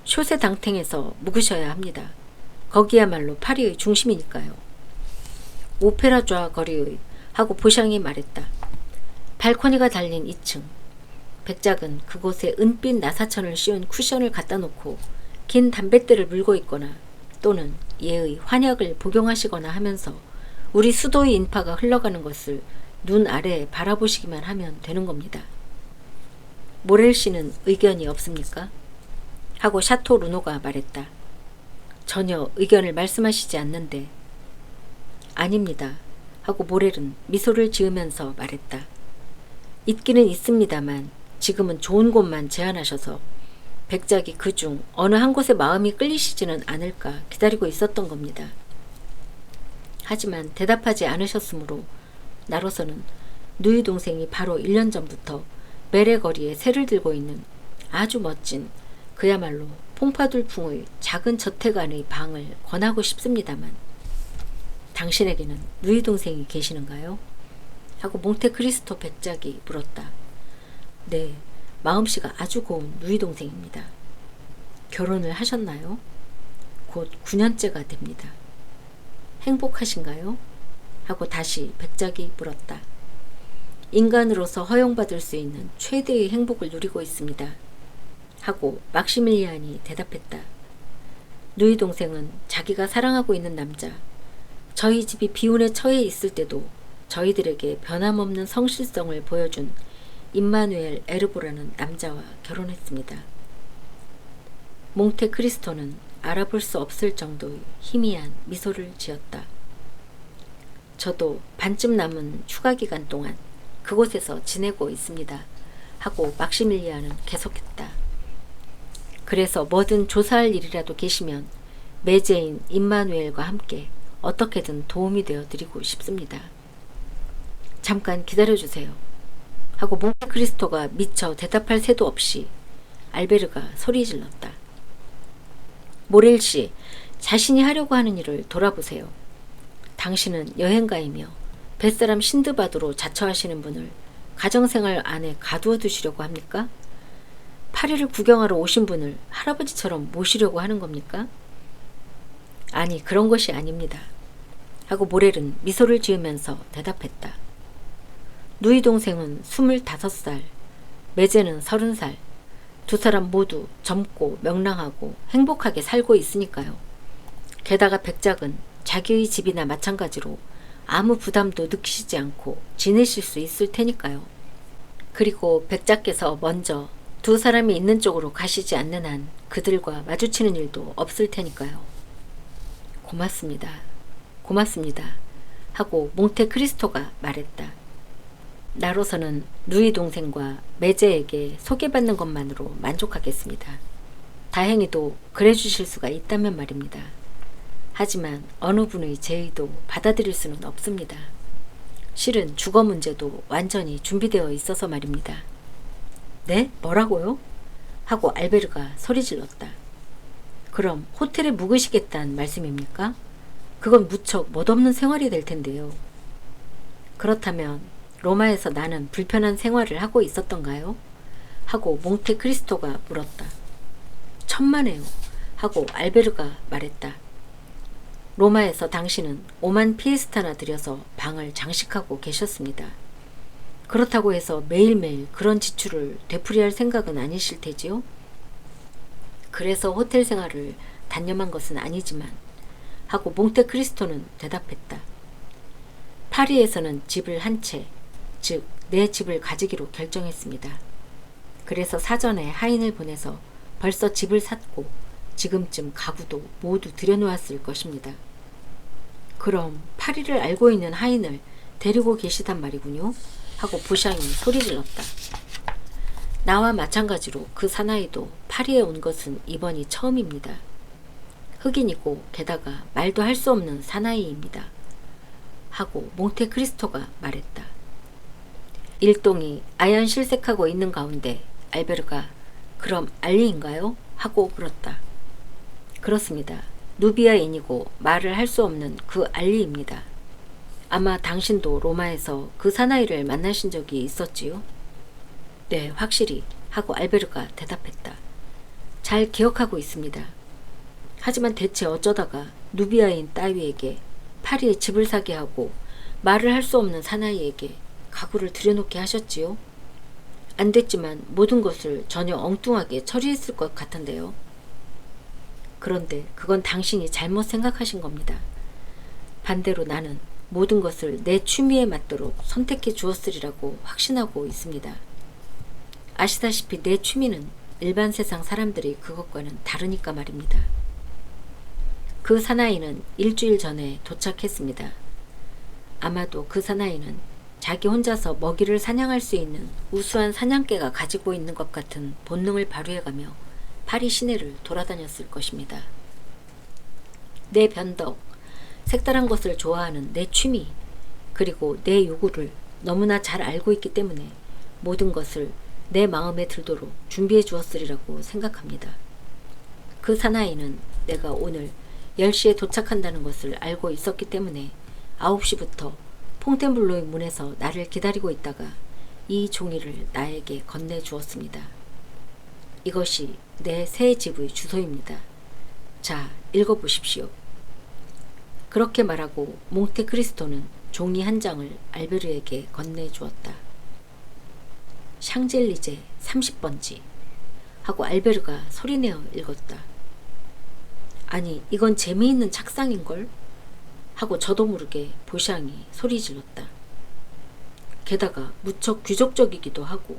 쇼세 당탱에서 묵으셔야 합니다. 거기야말로 파리의 중심이니까요. 오페라 좌 거리의 하고 보샹이 말했다. 발코니가 달린 2층. 백작은 그곳에 은빛 나사천을 씌운 쿠션을 갖다 놓고 긴 담뱃대를 물고 있거나 또는 예의 환약을 복용하시거나 하면서 우리 수도의 인파가 흘러가는 것을 눈 아래에 바라보시기만 하면 되는 겁니다. 모렐 씨는 의견이 없습니까? 하고 샤토 루노가 말했다. 전혀 의견을 말씀하시지 않는데. 아닙니다. 하고 모렐은 미소를 지으면서 말했다. 있기는 있습니다만 지금은 좋은 곳만 제안하셔서 백작이 그중 어느 한 곳에 마음이 끌리시지는 않을까 기다리고 있었던 겁니다. 하지만 대답하지 않으셨으므로 나로서는 누이 동생이 바로 1년 전부터 메레 거리에 새를 들고 있는 아주 멋진 그야말로 퐁파둘풍의 작은 저택 안의 방을 권하고 싶습니다만 당신에게는 누이 동생이 계시는가요? 하고 몽테크리스토 백작이 물었다. 네, 마음씨가 아주 고운 누이 동생입니다. 결혼을 하셨나요? 곧 9년째가 됩니다. 행복하신가요? 하고 다시 백작이 물었다. 인간으로서 허용받을 수 있는 최대의 행복을 누리고 있습니다. 하고 막시밀리안이 대답했다. 누이 동생은 자기가 사랑하고 있는 남자, 저희 집이 비운에 처해 있을 때도 저희들에게 변함없는 성실성을 보여준 임마누엘 에르보라는 남자와 결혼했습니다. 몽테크리스토는 알아볼 수 없을 정도의 희미한 미소를 지었다. 저도 반쯤 남은 휴가 기간 동안 그곳에서 지내고 있습니다. 하고 막시밀리안은 계속했다. 그래서 뭐든 조사할 일이라도 계시면 매제인 임마누엘과 함께 어떻게든 도움이 되어 드리고 싶습니다. 잠깐 기다려주세요. 하고 몽테크리스토가 미처 대답할 새도 없이 알베르가 소리 질렀다. 모렐 씨, 자신이 하려고 하는 일을 돌아보세요. 당신은 여행가이며 뱃사람 신드바드로 자처하시는 분을 가정생활 안에 가두어 두시려고 합니까? 파리를 구경하러 오신 분을 할아버지처럼 모시려고 하는 겁니까? 아니, 그런 것이 아닙니다. 하고 모렐은 미소를 지으면서 대답했다. 누이 동생은 25살, 매제는 30살, 두 사람 모두 젊고 명랑하고 행복하게 살고 있으니까요. 게다가 백작은 자기의 집이나 마찬가지로 아무 부담도 느끼시지 않고 지내실 수 있을 테니까요. 그리고 백작께서 먼저 두 사람이 있는 쪽으로 가시지 않는 한 그들과 마주치는 일도 없을 테니까요. 고맙습니다. 고맙습니다. 하고 몽테크리스토가 말했다. 나로서는 누이 동생과 매제에게 소개받는 것만으로 만족하겠습니다. 다행히도 그래 주실 수가 있다면 말입니다. 하지만 어느 분의 제의도 받아들일 수는 없습니다. 실은 주거 문제도 완전히 준비되어 있어서 말입니다. 네? 뭐라고요? 하고 알베르가 소리 질렀다. 그럼 호텔에 묵으시겠다는 말씀입니까? 그건 무척 멋없는 생활이 될 텐데요. 그렇다면 로마에서 나는 불편한 생활을 하고 있었던가요? 하고 몽테크리스토가 물었다. 천만에요. 하고 알베르가 말했다. 로마에서 당신은 5만 피에스타나 들여서 방을 장식하고 계셨습니다. 그렇다고 해서 매일매일 그런 지출을 되풀이할 생각은 아니실 테지요? 그래서 호텔 생활을 단념한 것은 아니지만 하고 몽테크리스토는 대답했다. 파리에서는 집을 한 채, 즉 내 집을 가지기로 결정했습니다. 그래서 사전에 하인을 보내서 벌써 집을 샀고 지금쯤 가구도 모두 들여놓았을 것입니다. 그럼 파리를 알고 있는 하인을 데리고 계시단 말이군요. 하고 보샹이 소리 질렀다. 나와 마찬가지로 그 사나이도 파리에 온 것은 이번이 처음입니다. 흑인이고 게다가 말도 할 수 없는 사나이입니다. 하고 몽테크리스토가 말했다. 일동이 아연실색하고 있는 가운데 알베르가 그럼 알리인가요? 하고 물었다. 그렇습니다. 누비아인이고 말을 할 수 없는 그 알리입니다. 아마 당신도 로마에서 그 사나이를 만나신 적이 있었지요? 네, 확실히 하고 알베르가 대답했다. 잘 기억하고 있습니다. 하지만 대체 어쩌다가 누비아인 따위에게 파리에 집을 사게 하고 말을 할 수 없는 사나이에게 가구를 들여놓게 하셨지요? 안 됐지만 모든 것을 전혀 엉뚱하게 처리했을 것 같은데요. 그런데 그건 당신이 잘못 생각하신 겁니다. 반대로 나는 모든 것을 내 취미에 맞도록 선택해 주었으리라고 확신하고 있습니다. 아시다시피 내 취미는 일반 세상 사람들이 그것과는 다르니까 말입니다. 그 사나이는 일주일 전에 도착했습니다. 아마도 그 사나이는 자기 혼자서 먹이를 사냥할 수 있는 우수한 사냥개가 가지고 있는 것 같은 본능을 발휘해가며 파리 시내를 돌아다녔을 것입니다. 내 변덕, 색다른 것을 좋아하는 내 취미, 그리고 내 요구를 너무나 잘 알고 있기 때문에 모든 것을 내 마음에 들도록 준비해 주었으리라고 생각합니다. 그 사나이는 내가 오늘 10시에 도착한다는 것을 알고 있었기 때문에 9시부터 퐁텐블로의 문에서 나를 기다리고 있다가 이 종이를 나에게 건네주었습니다. 이것이 내 새 집의 주소입니다. 자, 읽어보십시오. 그렇게 말하고 몽테크리스토는 종이 한 장을 알베르에게 건네주었다. 샹젤리제 30번지 하고 알베르가 소리내어 읽었다. 아니, 이건 재미있는 착상인걸? 하고 저도 모르게 보샹이 소리 질렀다. 게다가 무척 귀족적이기도 하고.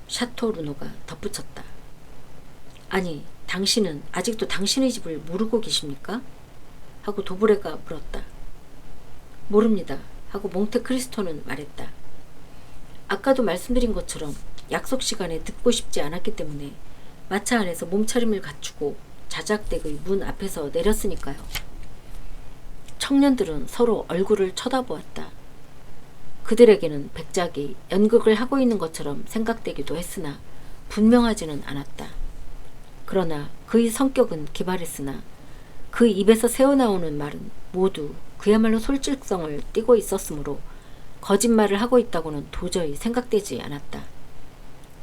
샤토 루노가 덧붙였다. 아니, 당신은 아직도 당신의 집을 모르고 계십니까? 하고 도브레가 물었다. 모릅니다. 하고 몽테크리스토는 말했다. 아까도 말씀드린 것처럼 약속 시간에 듣고 싶지 않았기 때문에 마차 안에서 몸차림을 갖추고 자작댁의 문 앞에서 내렸으니까요. 청년들은 서로 얼굴을 쳐다보았다. 그들에게는 백작이 연극을 하고 있는 것처럼 생각되기도 했으나 분명하지는 않았다. 그러나 그의 성격은 기발했으나 그 입에서 새어나오는 말은 모두 그야말로 솔직성을 띠고 있었으므로 거짓말을 하고 있다고는 도저히 생각되지 않았다.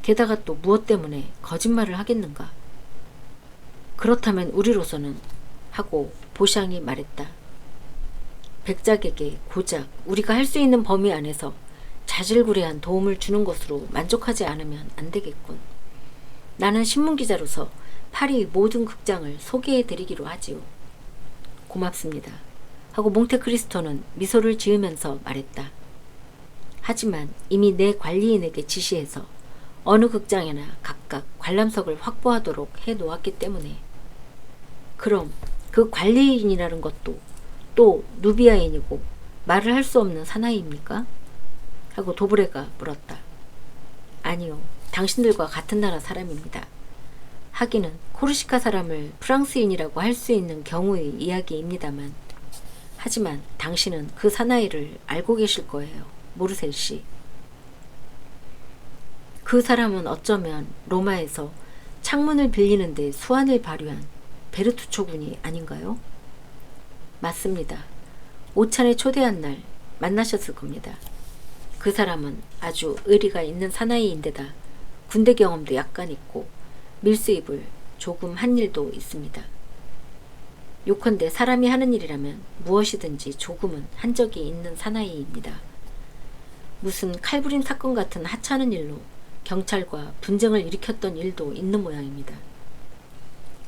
게다가 또 무엇 때문에 거짓말을 하겠는가? 그렇다면 우리로서는 하고 보샹이 말했다. 백작에게 고작 우리가 할 수 있는 범위 안에서 자질구레한 도움을 주는 것으로 만족하지 않으면 안 되겠군. 나는 신문기자로서 파리 모든 극장을 소개해드리기로 하지요. 고맙습니다. 하고 몽테크리스토는 미소를 지으면서 말했다. 하지만 이미 내 관리인에게 지시해서 어느 극장에나 각각 관람석을 확보하도록 해놓았기 때문에. 그럼 그 관리인이라는 것도 또 누비아인이고 말을 할 수 없는 사나이입니까? 하고 도브레가 물었다. 아니요, 당신들과 같은 나라 사람입니다. 하기는 코르시카 사람을 프랑스인이라고 할 수 있는 경우의 이야기입니다만, 하지만 당신은 그 사나이를 알고 계실 거예요, 모르셀 씨. 그 사람은 어쩌면 로마에서 창문을 빌리는데 수완을 발휘한 베르투초 군이 아닌가요? 맞습니다. 오찬에 초대한 날 만나셨을 겁니다. 그 사람은 아주 의리가 있는 사나이인데다 군대 경험도 약간 있고 밀수입을 조금 한 일도 있습니다. 요컨대 사람이 하는 일이라면 무엇이든지 조금은 한 적이 있는 사나이입니다. 무슨 칼부림 사건 같은 하찮은 일로 경찰과 분쟁을 일으켰던 일도 있는 모양입니다.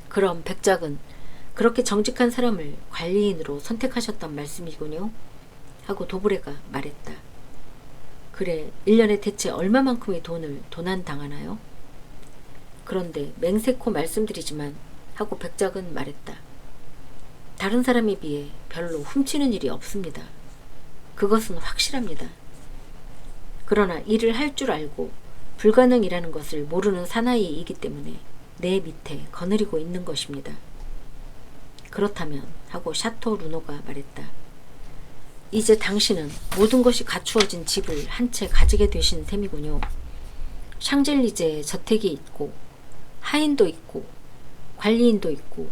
그럼 백작은 그렇게 정직한 사람을 관리인으로 선택하셨단 말씀이군요. 하고 도브레가 말했다. 그래, 1년에 대체 얼마만큼의 돈을 도난당하나요? 그런데 맹세코 말씀드리지만 하고 백작은 말했다. 다른 사람에 비해 별로 훔치는 일이 없습니다. 그것은 확실합니다. 그러나 일을 할 줄 알고 불가능이라는 것을 모르는 사나이이기 때문에 내 밑에 거느리고 있는 것입니다. 그렇다면 하고 샤토 루노가 말했다. 이제 당신은 모든 것이 갖추어진 집을 한 채 가지게 되신 셈이군요. 샹젤리제에 저택이 있고 하인도 있고 관리인도 있고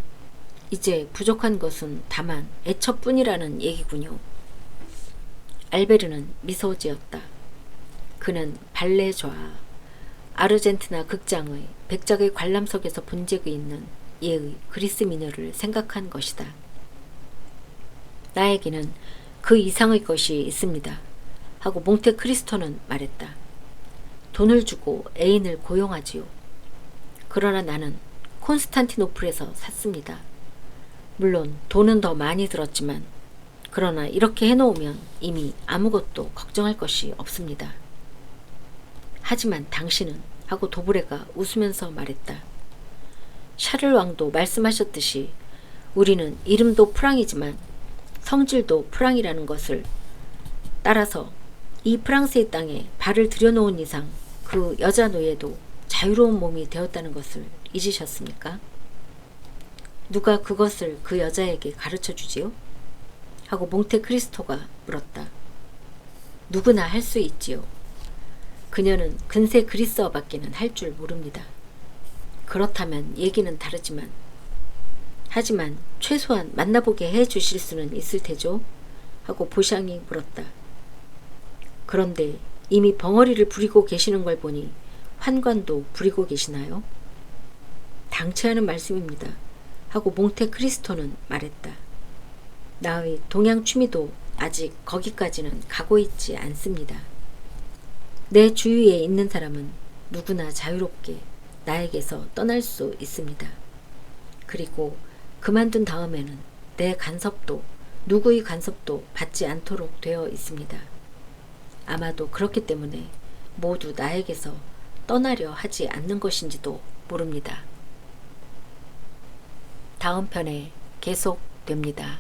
이제 부족한 것은 다만 애처뿐이라는 얘기군요. 알베르는 미소 지었다. 그는 발레좌 아르젠티나 극장의 백작의 관람석에서 본 적이 있는 예의 그리스 미녀를 생각한 것이다. 나에게는 그 이상의 것이 있습니다. 하고 몽테크리스토는 말했다. 돈을 주고 애인을 고용하지요. 그러나 나는 콘스탄티노플에서 샀습니다. 물론 돈은 더 많이 들었지만 그러나 이렇게 해놓으면 이미 아무것도 걱정할 것이 없습니다. 하지만 당신은 하고 도브레가 웃으면서 말했다. 샤를 왕도 말씀하셨듯이 우리는 이름도 프랑이지만 성질도 프랑이라는 것을 따라서 이 프랑스의 땅에 발을 들여놓은 이상 그 여자 노예도 자유로운 몸이 되었다는 것을 잊으셨습니까? 누가 그것을 그 여자에게 가르쳐 주지요? 하고 몽테크리스토가 물었다. 누구나 할 수 있지요. 그녀는 근세 그리스어밖에는 할 줄 모릅니다. 그렇다면 얘기는 다르지만 하지만 최소한 만나보게 해 주실 수는 있을 테죠? 하고 보샹이 물었다. 그런데 이미 벙어리를 부리고 계시는 걸 보니 환관도 부리고 계시나요? 당최하는 말씀입니다. 하고 몽테크리스토는 말했다. 나의 동양 취미도 아직 거기까지는 가고 있지 않습니다. 내 주위에 있는 사람은 누구나 자유롭게 나에게서 떠날 수 있습니다. 그리고 그만둔 다음에는 내 간섭도 누구의 간섭도 받지 않도록 되어 있습니다. 아마도 그렇기 때문에 모두 나에게서 떠나려 하지 않는 것인지도 모릅니다. 다음 편에 계속됩니다.